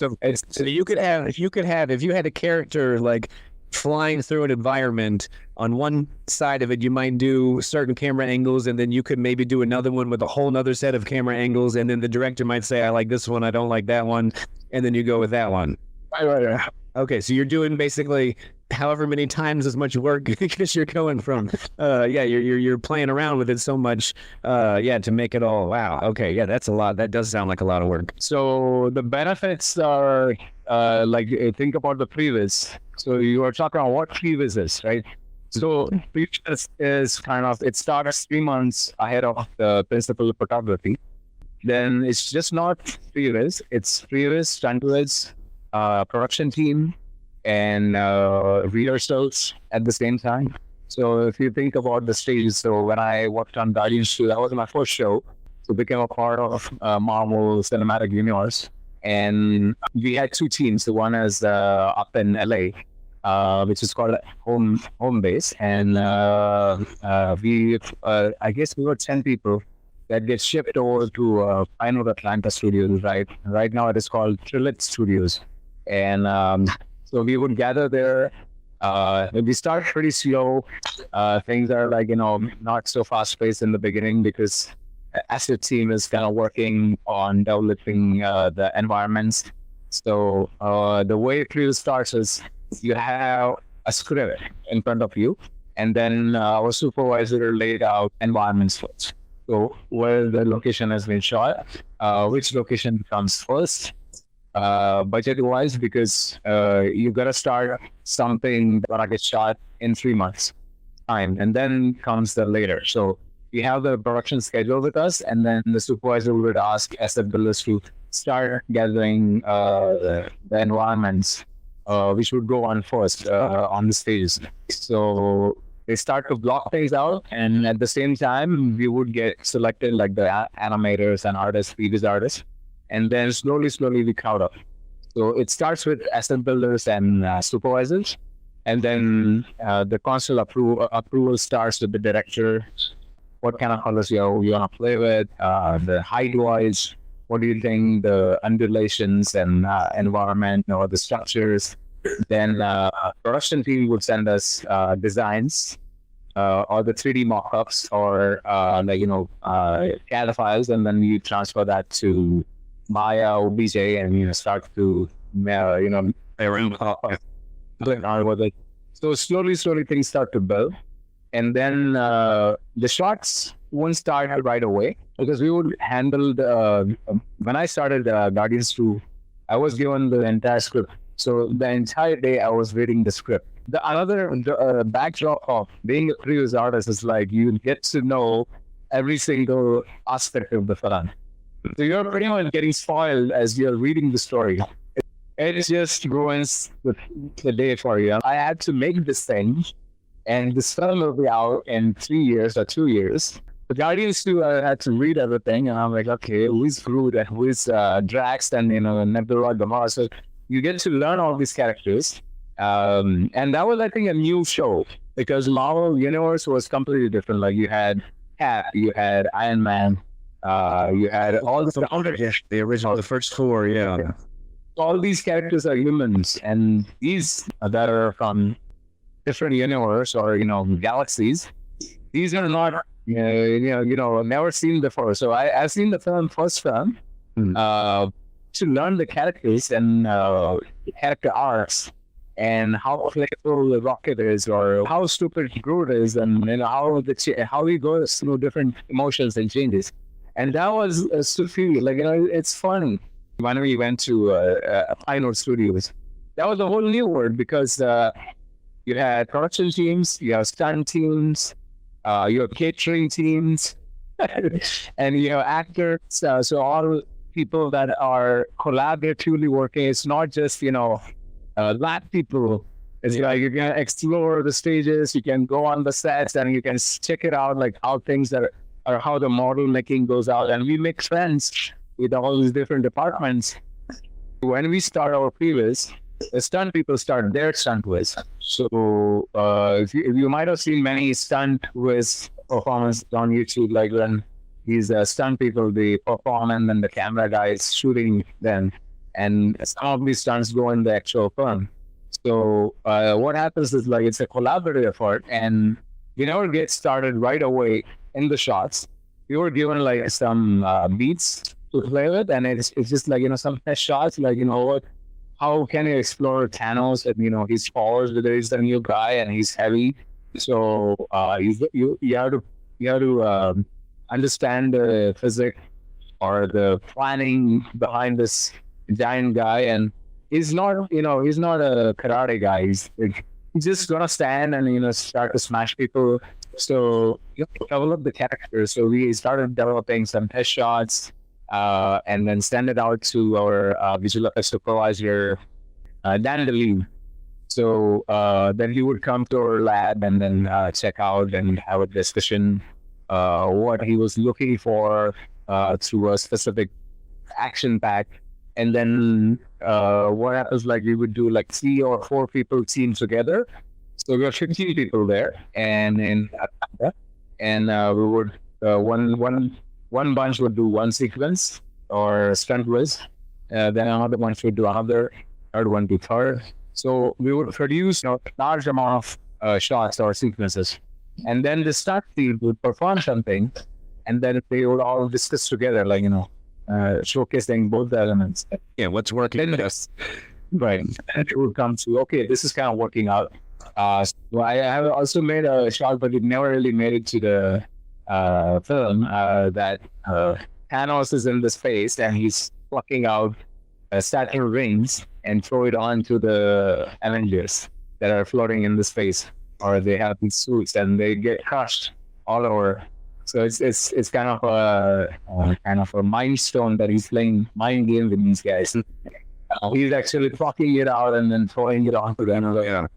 you could have, if you had a character like flying through an environment, on one side of it, you might do certain camera angles, and then you could maybe do another one with a whole nother set of camera angles. And then the director might say, I like this one, I don't like that one. And then you go with that one. Right. Okay, so you're doing basically however many times as much work because you're going from, you're playing around with it so much, to make it all, wow. Okay, yeah, that's a lot. That does sound like a lot of work. So the benefits are, think about the Pre-Viz. So you are talking about what Pre-Viz is, right? So Pre-Viz is kind of, it starts 3 months ahead of the principal photography. Then it's just not Pre-Viz, it's Pre-Viz, stunt-viz, production team and rehearsals at the same time. So if you think about the stages, so when I worked on Guardians 2, that was my first show. So became a part of Marvel Cinematic Universe. And we had two teams. The one is up in LA, which is called home base. And I guess we were 10 people that get shipped over to Pine Wood Atlanta Studios, right? Right now it is called Trillet Studios. And so we would gather there. We start pretty slow. Things are like, not so fast paced in the beginning because as a team is kind of working on developing the environments. So the way Pre-Viz starts is you have a script in front of you, and then our supervisor laid out environments first. So where the location has been shot, which location comes first, budget-wise, because you got to start something that gets shot in 3 months time, and then comes the later. So we have the production schedule with us, and then the supervisor would ask asset builders to start gathering the environments, which would go on first on the stages. So they start to block things out, and at the same time, we would get selected like the animators and artists, Pre-Viz artists, and then slowly we crowd up. So it starts with asset builders and supervisors, and then the console approval starts with the director. What kind of colors you want to play with, the height-wise, what do you think, the undulations and environment or the structures. Then production team would send us designs or the 3D mock-ups or CAD files, and then we transfer that to Maya or BJ and start to play around with it. So slowly things start to build. And then the shots won't start right away because we would handle when I started Guardians 2, I was given the entire script. So the entire day I was reading the script. The another backdrop of being a Pre-Viz artist is like you get to know every single aspect of the film. So you're pretty much getting spoiled as you're reading the story. It just ruins the day for you. I had to make this thing. And this film will be out in 3 years or 2 years. The Guardians 2, I had to read everything, and I'm like, okay, who is Groot and who is Drax and Nebula, Gamora. So you get to learn all these characters, and that was, I think, a new show because Marvel Universe was completely different. Like you had Cap, you had Iron Man, you had all the original, the first four, yeah. All these characters are humans, and these that are from different universe or galaxies, these are not never seen before. So I've seen the first film to learn the characters and character arcs and how flexible the Rocket is or how stupid Groot is and how he goes through different emotions and changes. And that was to feel like it's fun. When we went to Pine Wood Studios, that was a whole new world because you had production teams, you have stunt teams, you have catering teams, and you have actors. So all people that are collaboratively working. It's not just lab people. It's like you can explore the stages, you can go on the sets, and you can check it out, like how things are or how the model making goes out, and we make friends with all these different departments. When we start our Pre-Viz, the stunt people start their stunt Viz. So you might have seen many stunt Viz performances on YouTube, like when these stunt people, they perform and then the camera guy is shooting them, and some of these stunts go in the actual film. So what happens is like it's a collaborative effort, and we never get started right away in the shots. We were given like some beats to play with, and it's just like some test shots, like how can you explore Thanos and his powers? There is a new guy and he's heavy, so you have to understand the physics or the planning behind this giant guy, and he's not a karate guy. He's just gonna stand and start to smash people. So you develop the characters. So we started developing some test shots, and then send it out to our visual effects supervisor, Dan DeLee. So then he would come to our lab and then check out and have a discussion what he was looking for through a specific action pack. And then what happens, like we would do like 3 or 4 people team together. So we were 15 people there, and we would one bunch would do one sequence or stunt Viz, then another bunch would do another, third one do third. So we would produce a large amount of shots or sequences, and then the stunt team would perform something, and then they would all discuss together, like showcasing both the elements. Yeah, what's working? Right, and it would come to, okay, this is kind of working out. So I have also made a shot, but it never really made it to the film. That Thanos is in the space and he's plucking out Saturn rings and throw it onto the Avengers that are floating in the space, or they have these suits and they get crushed all over. So it's kind of a mind stone that he's playing mind game with these guys. He's actually plucking it out and then throwing it onto them. Yeah.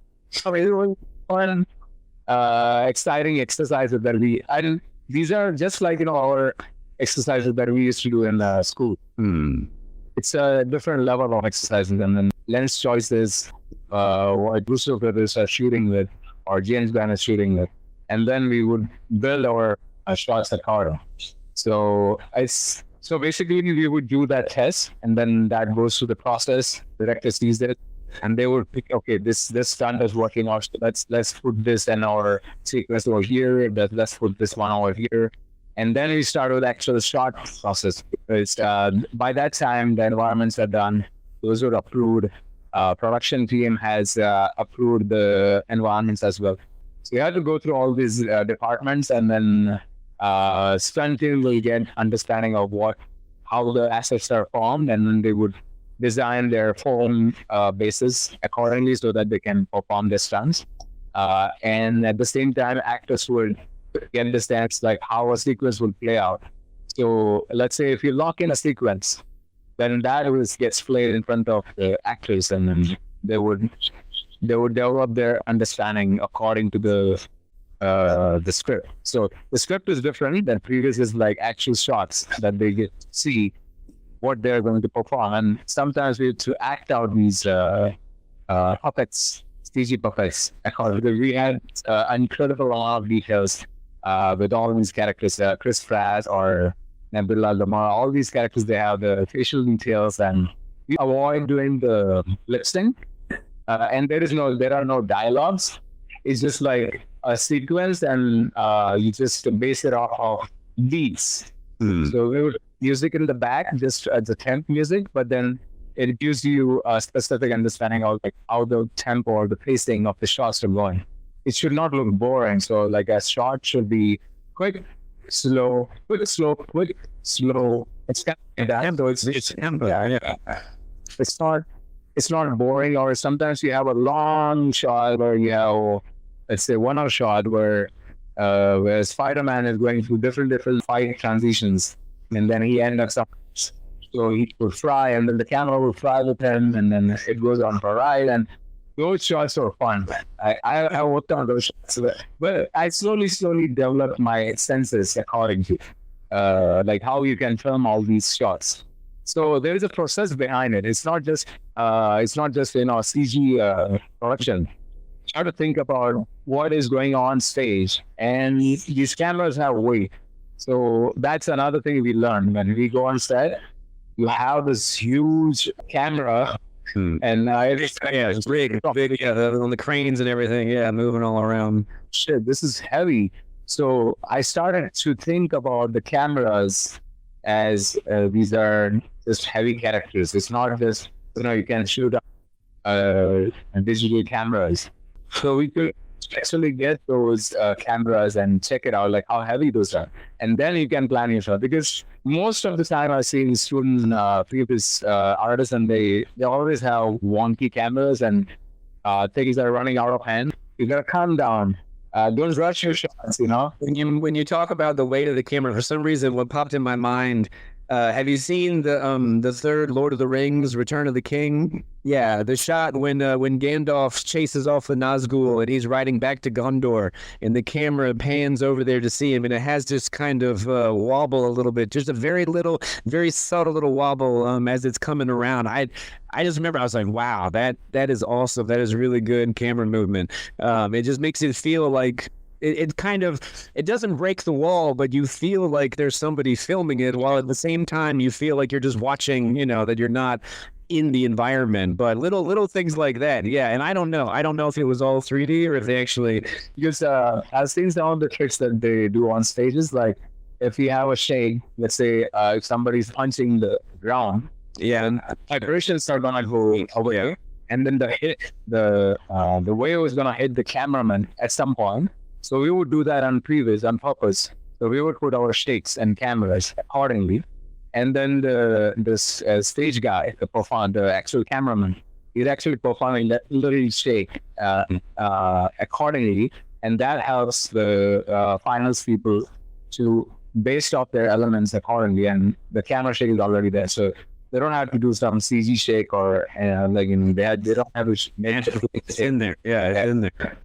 I mean, it was fun, exciting exercises that these are just like, our exercises that we used to do in school. It's a different level of exercises, and then lens choices, what Bruce Brothers are shooting with, or James Gunn is shooting with. And then we would build our shots accordingly. So basically we would do that test, and then that goes through the process. Director sees it, and they would pick, okay, this stunt is working out. So let's put this in our sequence over here. Let's put this one over here. And then we start with actual shot process. Because by that time, the environments are done. Those were approved. Production team has approved the environments as well. So you have to go through all these departments, and then stunt team will get understanding of how the assets are formed, and then they would design their form bases accordingly so that they can perform their stunts. And at the same time, actors would get the stats like how a sequence will play out. So let's say if you lock in a sequence, then that gets played in front of the actors, and then they would develop their understanding according to the script. So the script is different than previous, is like actual shots that they get to see what they're going to perform. And sometimes we have to act out these puppets, CG puppets, because we had incredible amount of details with all these characters, Chris Pratt or Nebula Lamar, all these characters, they have the facial details, and we avoid doing the lip sync. And there are no dialogues. It's just like a sequence, and you just base it off of beats. So we would music in the back, just as a temp music, but then it gives you a specific understanding of like how the tempo or the pacing of the shots are going. It should not look boring. So like a shot should be quick, slow, quick, slow, quick, slow. It's kind of that. So it's tempo. Yeah. It's not boring. Or sometimes you have a long shot where you have, let's say, 1 hour shot where Spider-Man is going through different fight transitions, and then he ends up, so he will fly, and then the camera will fly with him, and then it goes on for a ride, and those shots are fun. I worked on those shots, but I slowly developed my senses according to like how you can film all these shots. So there is a process behind it. It's not just CG production. You have to think about what is going on stage, and these cameras have weight. So that's another thing we learned when we go on set. You have this huge camera, and it's big, on the cranes and everything, moving all around. Shit, this is heavy. So I started to think about the cameras as these are just heavy characters. It's not just you can shoot digital cameras. So we could actually get those cameras and check it out, like how heavy those are. And then you can plan your shot. Because most of the time I've seen student previous artists, and they always have wonky cameras, and things are running out of hand. You gotta calm down. Don't rush your shots, When you talk about the weight of the camera, for some reason what popped in my mind, Have you seen the third Lord of the Rings, Return of the King? Yeah, the shot when Gandalf chases off the Nazgul and he's riding back to Gondor, and the camera pans over there to see him, and it has this kind of wobble a little bit, just a very little, very subtle little wobble as it's coming around. I just remember I was like, wow, that is awesome. That is really good camera movement. It just makes it feel like it kind of, it doesn't break the wall, but you feel like there's somebody filming it, while at the same time you feel like you're just watching, that you're not in the environment. But little things like that, yeah. And I don't know if it was all 3D or if they actually, because I've seen some of the tricks that they do on stages. Like if you have a shake, let's say if somebody's punching the ground, yeah, then vibrations are gonna go away, and then the wave is gonna hit the cameraman at some point. So we would do that on Pre-Viz on purpose. So we would put our stakes and cameras accordingly. And then the stage guy, the actual cameraman, he's actually performing that little shake accordingly. And that helps the finals people to base off their elements accordingly. And the camera shake is already there. So they don't have to do some CG shake or they don't have to it's in there. Yeah, it's in there.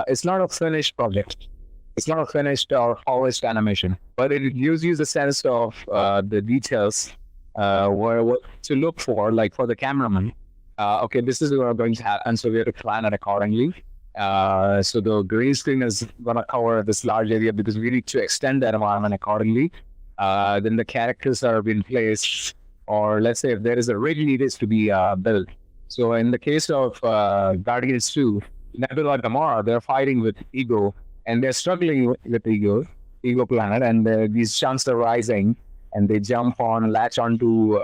It's not a finished project. It's not a finished or polished animation, but it gives you the sense of the details, what to look for, like for the cameraman. Okay, this is what I'm going to happen, so we have to plan it accordingly. So the green screen is going to cover this large area because we need to extend that environment accordingly. Then the characters are being placed, or let's say if there is a rig needed to be built. So in the case of Guardians 2, Nebula and Gamora, they're fighting with Ego, and they're struggling with Ego planet, and these chunks are rising, and they latch onto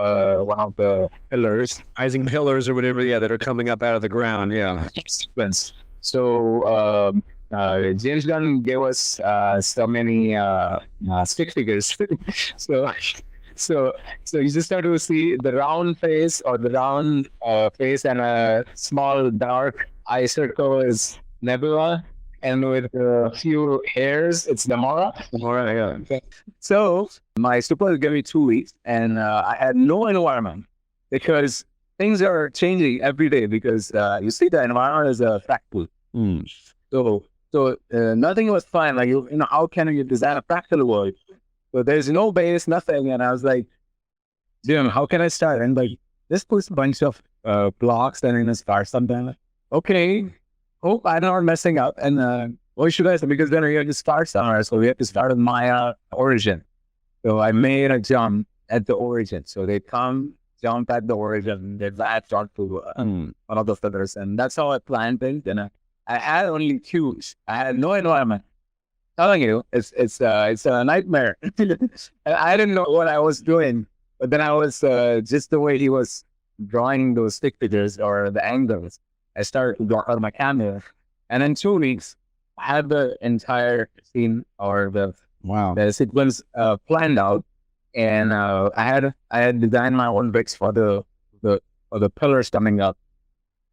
one of the pillars. Rising pillars or whatever, yeah, that are coming up out of the ground, yeah. Sequence. So James Gunn gave us so many stick figures. So you just start to see the round face or the round face, and a small dark eye circle is Nebula, and with a few hairs, it's Gamora. Gamora, yeah. So my super gave me 2 weeks, and I had no environment because things are changing every day. Because you see, the environment is a fractal. So nothing was fine. Like how can you design a fractal world? So there's no base, nothing. And I was like, Jim, how can I start? And like, just put a bunch of blocks and then start something. Okay, hope I'm not messing up. And what should I say? Because then we have to start somewhere. So we have to start with my origin. So I made a jump at the origin. So they jump at the origin, they latch onto one of the feathers. And that's how I planned things. And I had only cues. I had no environment. Telling you, it's a nightmare. I didn't know what I was doing, but then I was just the way he was drawing those stick figures or the angles. I started to draw out my camera, and in 2 weeks, I had the entire scene or the sequence planned out, and I had designed my own bricks for the pillars coming up,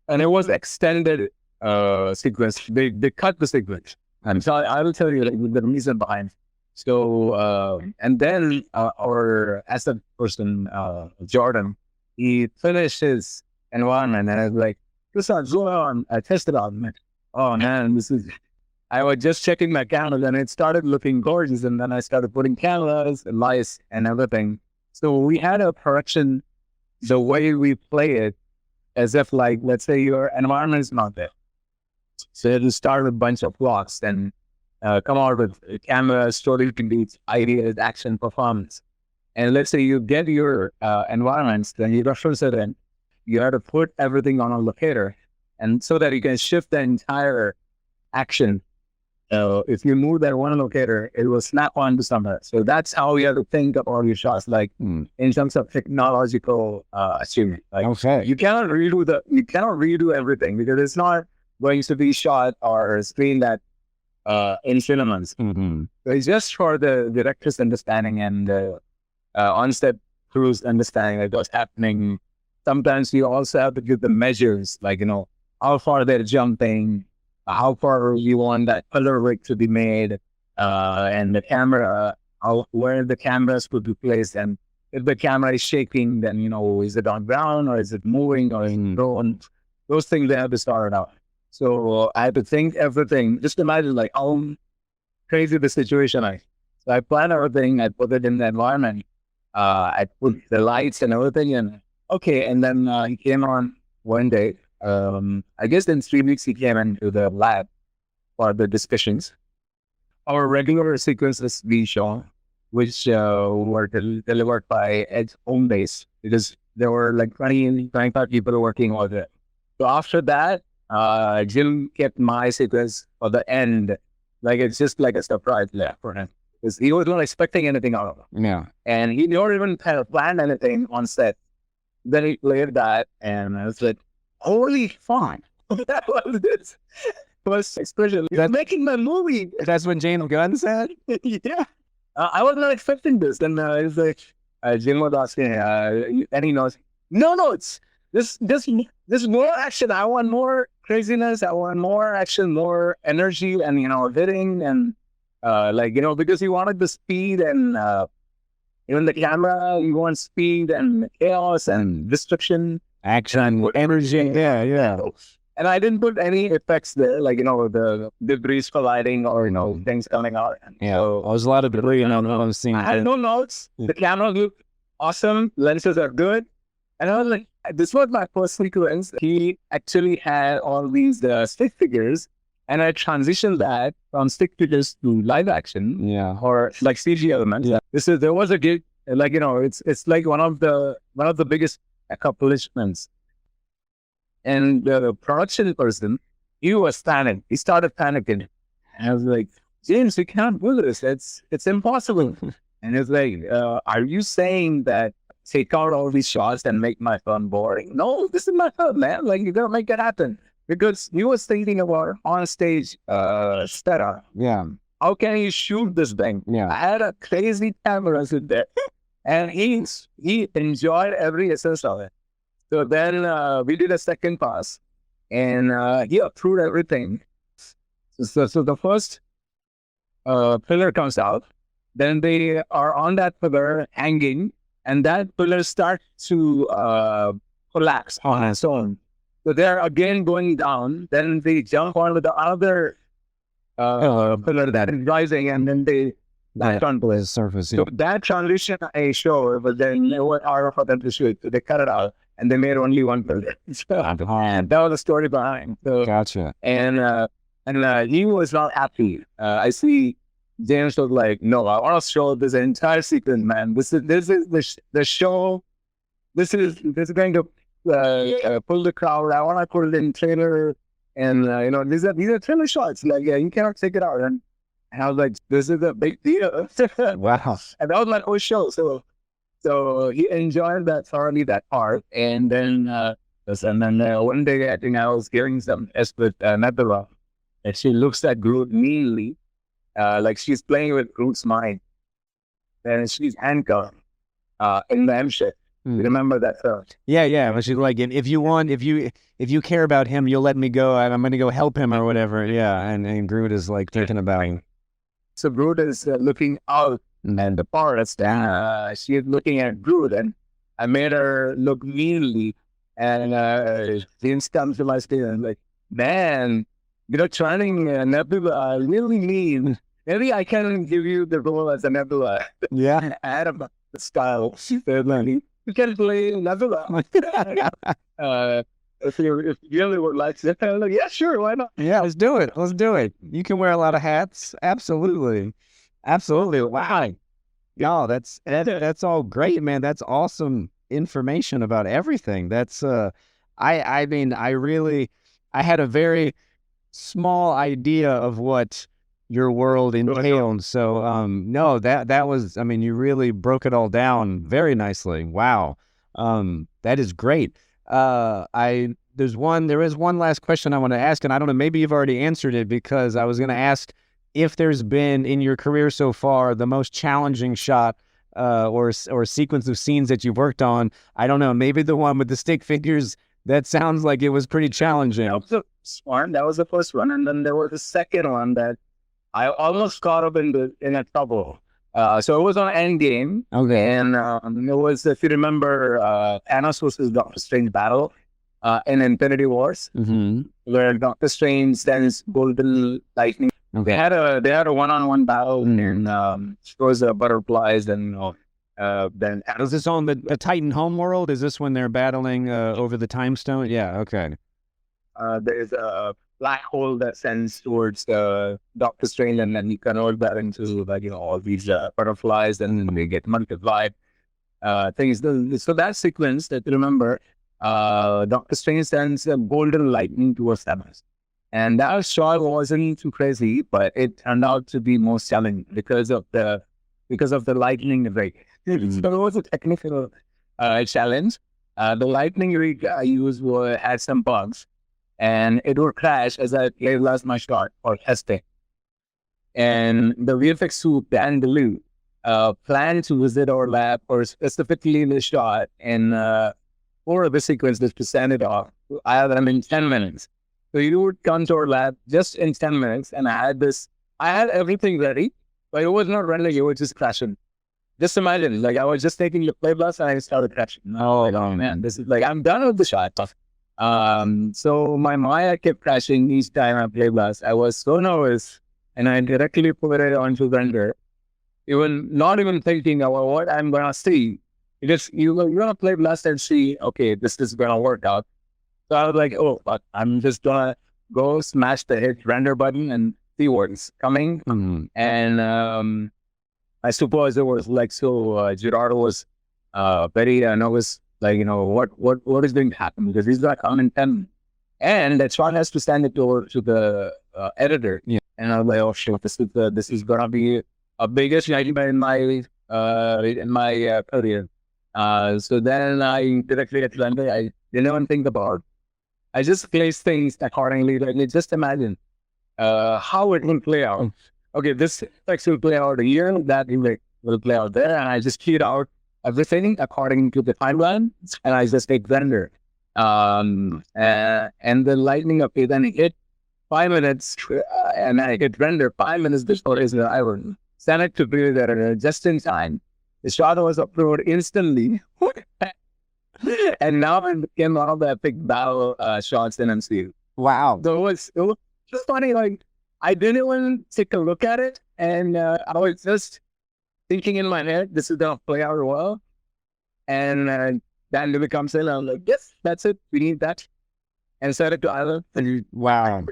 and it was extended sequence. They cut the sequence. And so I will tell you like the reason behind. So and then our asset person Jordan, he finished his environment, and I was like, Prasad, go on. I tested out. Man. Oh man, I was just checking my cameras, and it started looking gorgeous. And then I started putting cameras and lights and everything. So we had a production, the way we play it, as if like, let's say your environment is not there. So you have to start with a bunch of blocks, then come out with camera, story beats, ideas, action, performance. And let's say you get your environments, then you reference it in. You have to put everything on a locator, and so that you can shift the entire action. If you move that one locator, it will snap onto somewhere. So that's how you have to think of all your shots, like in terms of technological achievement. Like, okay, you cannot redo everything because it's not going to be shot or screen that in cinemas. So it's just for the director's understanding and on-set crew's understanding of what's happening. Sometimes you also have to give the measures, like, how far they're jumping, how far you want that color rig to be made, and the camera, where the cameras would be placed. And if the camera is shaking, then, is it on ground or is it moving or is it drone? Those things they have to start out. So I had to think everything. Just imagine like how crazy the situation is. So I planned everything. I put it in the environment. I put the lights and everything. And okay. And then he came on one day. I guess in 3 weeks he came into the lab for the discussions. Our regular sequences we show, which were delivered by Ed's home base, because there were like 20, 25 people working on it. So after that, Jim kept my sequence for the end. Like it's just like a surprise there for him. Because he was not expecting anything out of it. Yeah. And he never even kind of planned anything on set. Then he played that and I was like, holy fun. That was this first expression. You're making my movie. That's what James Gunn said? Yeah. I was not expecting this. And it's like, Jim was asking, and he knows, no, it's this more action. I want more craziness. I want more action, more energy, and hitting and because he wanted the speed and even the camera. He wants speed and chaos and destruction, Action, energy. Yeah. And I didn't put any effects there, like the debris colliding or things coming out. Yeah, so, there was a lot of debris. I had no notes. The camera looked awesome. Lenses are good. And I was like, this was my first sequence. He actually had all these stick figures, and I transitioned that from stick figures to live action. Yeah, or like CG elements. Yeah. There was a gig, like it's like one of the biggest accomplishments. And the production person, he was panicking. He started panicking. And I was like, James, we can't do this. It's impossible. And it's like, are you saying that take out all these shots and make my film boring? No, this is my film, man. Like, you gotta make it happen. Because he was thinking about on stage setup. Yeah. How can you shoot this thing? Yeah. I had a crazy camera in there. And he enjoyed every essence of it. So then we did a second pass, and he approved everything. So the first pillar comes out, then they are on that pillar hanging, and that pillar starts to collapse on its own. So they're again going down, then they jump onto the other pillar that is rising, and then they on the surface. So that transition I show, but then it was hard for them to shoot. So they cut it out. And they made only one pillar. And that was the story behind. So, gotcha. And he was not happy. I see James was like, no, I want to show this entire sequence, man. This is the show. This is going to pull the crowd. I want to put it in trailer. And these are trailer shots. Like, yeah, you cannot take it out. And I was like, this is a big deal. Wow. And that was my whole show. So he enjoyed that thoroughly, that part. And then one day, I think I was hearing some with Nebula, and she looks at Groot meanly, like she's playing with Groot's mind. And she's handcuffed in the M-ship. You remember that film? Yeah. But she's like, if you care about him, you'll let me go. I'm going to go help him or whatever. Yeah. And Groot is like thinking about him. So Groot is looking out. And the forest, she is looking at Groot, and I made her look meanly. And James comes to my stage and like, man, turning Nebula really mean. Maybe I can give you the role as a Nebula. Yeah. I had a style. She said, you can play Nebula. If you really would like to, I'm like, yeah, sure, why not? Yeah, let's do it. You can wear a lot of hats. Absolutely. Wow. No, that's all great, man. That's awesome information about everything. That's I mean, I had a very small idea of what your world entailed. So no, that was, I mean, you really broke it all down very nicely. Wow. That is great. There is one last question I want to ask, and I don't know, maybe you've already answered it, because I was going to ask if there's been in your career so far the most challenging shot or sequence of scenes that you've worked on. I don't know, maybe the one with the stick figures. That sounds like it was pretty challenging. That was the first one, and then there was the second one that I almost caught up in a trouble. So it was on Endgame. Okay. And it was, if you remember, Thanos versus Doctor Strange battle in Infinity Wars, where Doctor Strange sends golden lightning. Okay. They had a one-on-one battle, and shows butterflies, and then Is this on the Titan homeworld? Is this when they're battling over the time stone? Yeah. Okay. there's a black hole that sends towards Doctor Strange, and then you convert that into all these butterflies, and then they get multiplied. Things. So that sequence that you remember, Doctor Strange sends a golden lightning towards Thanos. And that shot wasn't too crazy, but it turned out to be most challenging because of the lightning rig. So it was a technical challenge. The lightning rig I used had some bugs, and it would crash as I lost my shot for testing. And the VFX suit and the loop planned to visit our lab, or specifically the shot, and for the sequence that's presented off, I had them in 10 minutes. So you would come to our lab just in 10 minutes, and I had everything ready, but it was not rendering, it was just crashing. Just imagine, I was just taking the play blast and I started crashing. Oh man, this is I'm done with the shot. So my Maya kept crashing each time I play blast. I was so nervous, and I directly put it onto render, not even thinking about what I'm gonna see. You're gonna play blast and see, okay, this is gonna work out. So I was like, oh, but I'm just gonna go smash the hit render button and see what's coming. And my supervisor was Gerardo was very nervous, what is going to happen, because he's gonna come in 10, and that shot has to send it over to the editor. Yeah. And I was like, oh shit, this is gonna be a biggest nightmare in my career. So then I directly at render, I didn't even think about. I just placed things accordingly. Just imagine how it will play out. Okay, this will play out here, that will play out there, and I just keyed out everything according to the timeline, and I just take render. And the lightning, okay, then it hit 5 minutes, and I hit render 5 minutes before I would send it to Pre-Viz just in time. The shot was uploaded instantly. And now it became one of the epic battle shots in MCU. Wow. So it was just funny. I didn't even take a look at it, and I was just thinking in my head, this is gonna play out well. And then Louis comes in, and I'm like, yes, that's it. We need that. And send it to Island. Wow.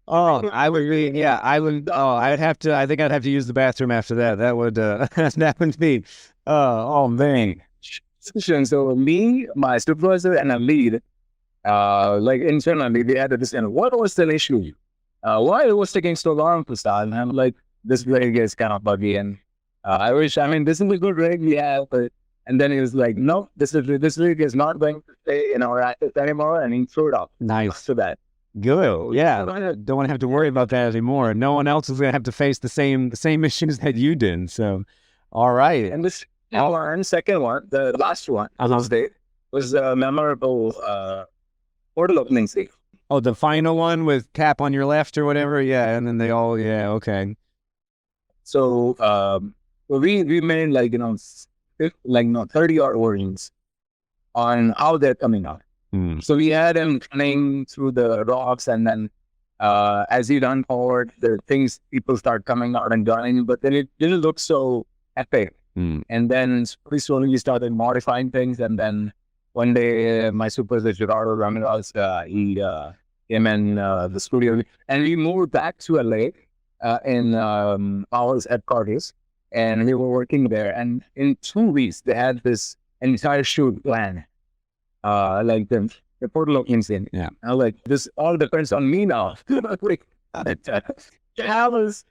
Oh, I would really, yeah, I would. Oh, I think I'd have to use the bathroom after that. That would that would be. Oh man. So me, my supervisor, and a lead, internally, they had to understand what was the issue, why it was taking so long to start. And I'm like, this rig is kind of buggy, and this is a good rig we have, but. And then he was like, no, this rig is not going to stay in our assets anymore, and he threw it off. Nice. To that. Good. Yeah. Don't want to have to worry about that anymore. No one else is going to have to face the same issues that you did. So, all right. And this second one, the last one, was a memorable portal opening scene. Oh, the final one with Cap on your left or whatever. Yeah. And then they all, yeah. Okay. So, we made 30 odd versions on how they're coming out. So we had them running through the rocks, and then as you run forward, the things, people start coming out and gunning, but then it didn't look so epic. And then pretty slowly we started modifying things, and then one day my supervisor Gerardo Ramirez, he came in the studio, and we moved back to LA in Powell's headquarters, and we were working there. And in 2 weeks, they had this entire shoot plan. The portal openings in. Yeah. I was like, this all depends on me now. That was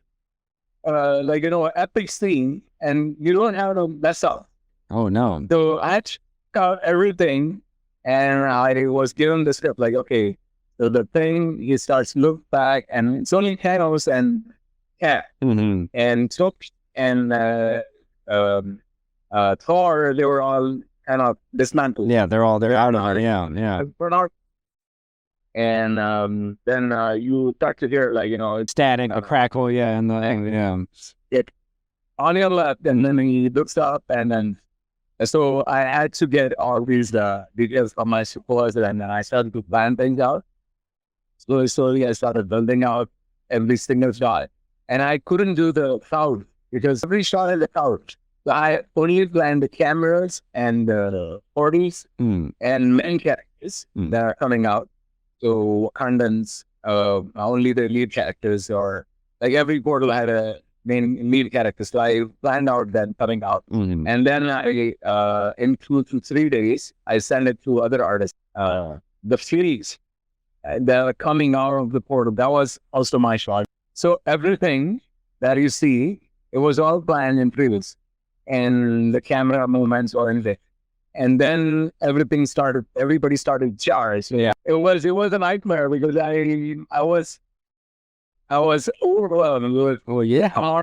an epic scene, and you don't have to mess up. Oh no. So I checked out everything, and I was given the script, okay, so the thing, he starts to look back, and it's only Thanos and Cat. And so, and Thor, they were all kind of dismantled. Yeah, they're out of it. Yeah. And then you start to hear, it's static, a crackle, yeah, and on your left, and then he looks up, and then so I had to get all these details from my supervisor, and then I started to plan things out. Slowly, I started building out every single shot, and I couldn't do the crowd because every shot is a crowd. So I only planned the cameras and the parties and main characters that are coming out. So Wakandans, only the lead characters, or like every portal had a main lead character. So I planned out them coming out, and then I in 2 to 3 days I sent it to other artists. The series that are coming out of the portal, that was also my shot. So everything that you see, it was all planned in Pre-Viz, and the camera movements were in there. And then everybody started charged. Yeah, it was a nightmare because I was overwhelmed with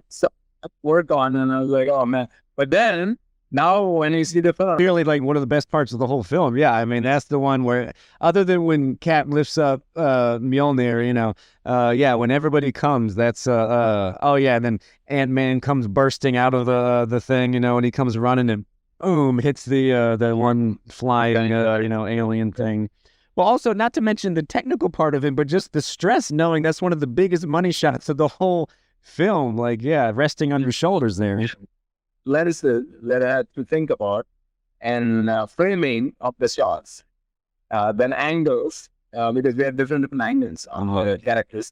so much work on, and I was like, oh man. But then now when you see the film, Clearly, like one of the best parts of the whole film. Yeah, I mean that's the one where, other than when Cap lifts up Mjolnir, when everybody comes, that's and then Ant-Man comes bursting out of the thing, and he comes running and boom, hits the one flying alien thing. Well, also not to mention the technical part of it, but just the stress knowing that's one of the biggest money shots of the whole film. Like, yeah, resting on your shoulders there. Let us to think about, and framing of the shots, then angles, because we have different angles on the characters.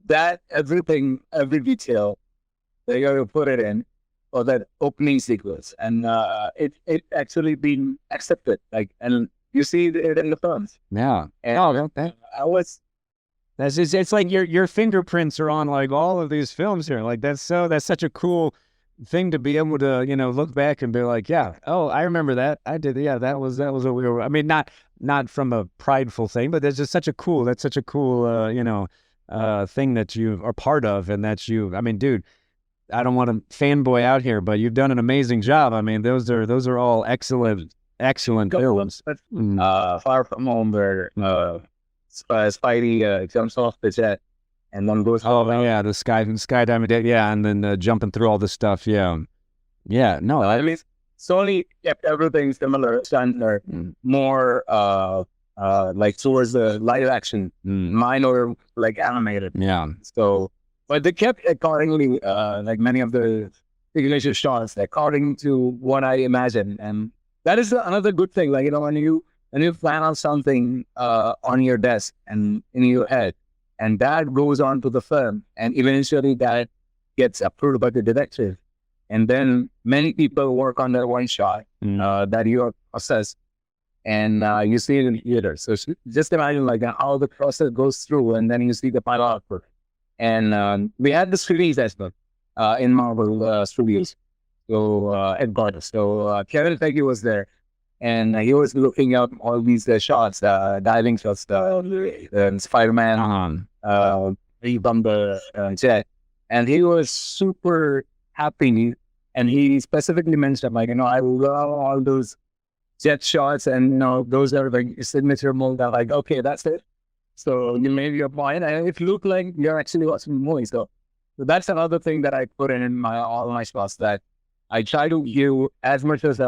That everything, every detail, they got to put it in for that opening sequence, and it actually been accepted. Like, and you see it in the films. Yeah. And it's like your fingerprints are on like all of these films here. Like that's such a cool thing to be able to look back and be like, yeah, oh, I remember that, I did, yeah, that was what we were. I mean, not from a prideful thing, but that's such a cool thing that you are part of, and that I mean, dude, I don't want to fanboy out here, but you've done an amazing job. I mean, those are all excellent films. Far From Home, where Spidey jumps off the jet and then goes. Oh yeah, the skydiving, yeah, and then jumping through all this stuff. Yeah. No, I mean, Sony kept everything similar, standard, more like towards the live action, minor like animated. Yeah. So, but they kept accordingly, like many of the signature shots, according to what I imagined, and that is another good thing. Like when you plan on something on your desk and in your head, and that goes on to the film, and eventually that gets approved by the director. And then many people work on that one shot that you assess, and you see it in theater. So just imagine like how the process goes through, and then you see the final output. And we had the series as well in Marvel Studios. So headquarters. So Kevin Feige was there, and he was looking up all these shots, diving shots, Spider-Man, from the jet, and he was super happy. And he specifically mentioned, like, I love all those jet shots, and those are like signature mold. I'm like, okay, that's it. So you made your point, and it looked like you're actually watching movies. So that's another thing that I put in all my shots, that I try to give as much as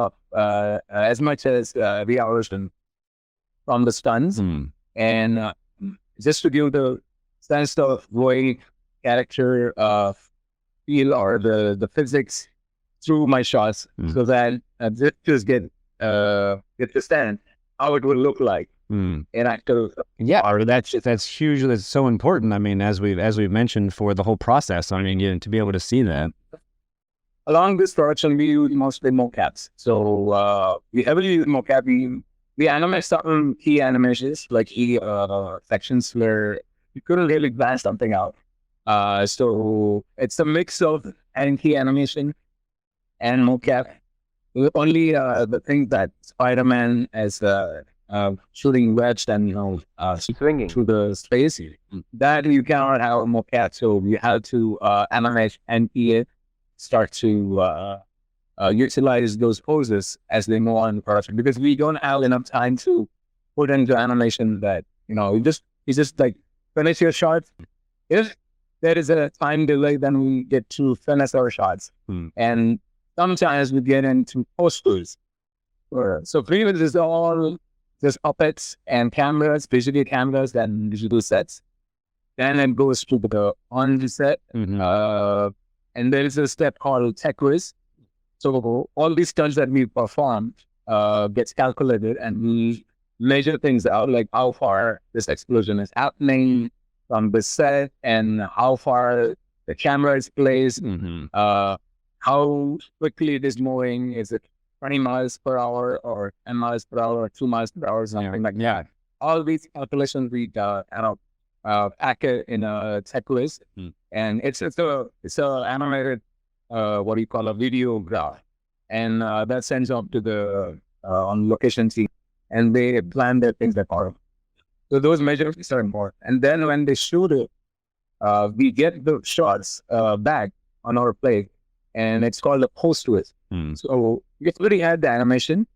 realism from the stunts, and just to give the sense of Roy character feel, or the physics through my shots, so that just get to stand how it would look like in actor. Yeah, that's huge. That's so important. I mean, as we've mentioned, for the whole process. I mean, to be able to see that. Along this production, we use mostly mocaps. So we heavily use mocap. We animate certain key animations, like key sections where you couldn't really plan something out. So it's a mix of key animation and mocap. Only the thing that Spider-Man is shooting wedged and swinging through the space, that you cannot have a mocap. So you have to animate and start to utilize those poses as they move on in the production, because we don't have enough time to put into animation that, you just like finish your shot. there is a time delay, then we get to finish our shots. And sometimes we get into posters. So Pre-Viz is all just puppets and cameras, visual cameras, and digital sets. Then it goes to the on set. And there is a step called tech quiz. So all these stunts that we perform gets calculated, and we measure things out, like how far this explosion is happening from the set and how far the camera is placed, how quickly it is moving. Is it 20 miles per hour or 10 miles per hour or 2 miles per hour, something like that. All these calculations we pack it in a tech quiz, and it's a animated what do you call a video graph, and that sends up to the on location team, and they plan their things accordingly. So those measurements are important. And then when they shoot it, we get the shots back on our plate, and it's called a post-twist. So we already had the animation,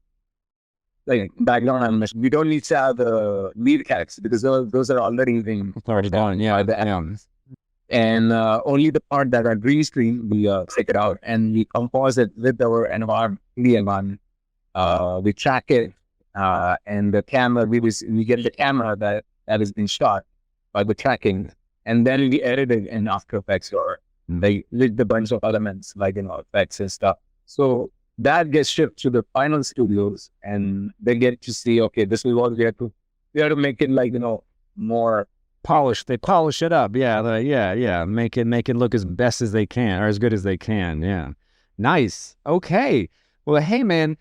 like background animation. We don't need to have the lead characters because those are already being done. Yeah, and only the part that are green screen, we take it out and we compose it with our environment. We track it, and the camera, we get the camera that has been shot by the tracking, and then we edit it in After Effects or they with the bunch of elements like effects and stuff. So that gets shipped to the final studios, and they get to see, okay, this is what we have to make it like more polished. They polish it up. Yeah. Make it look as best as they can, or as good as they can. Yeah. Nice. Okay. Well, hey man,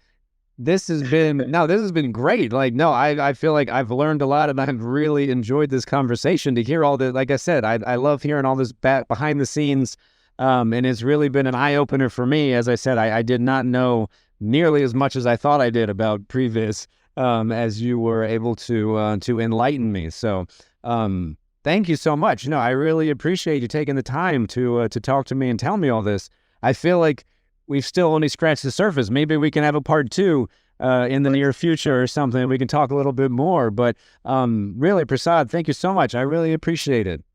this has been great. I feel like I've learned a lot, and I've really enjoyed this conversation to hear all the, like I said, I love hearing all this behind the scenes. And it's really been an eye opener for me. As I said, I did not know nearly as much as I thought I did about Pre-Viz, as you were able to enlighten me. So, thank you so much. I really appreciate you taking the time to talk to me and tell me all this. I feel like we've still only scratched the surface. Maybe we can have a part 2 in the near future or something. We can talk a little bit more. But really, Prasad, thank you so much. I really appreciate it.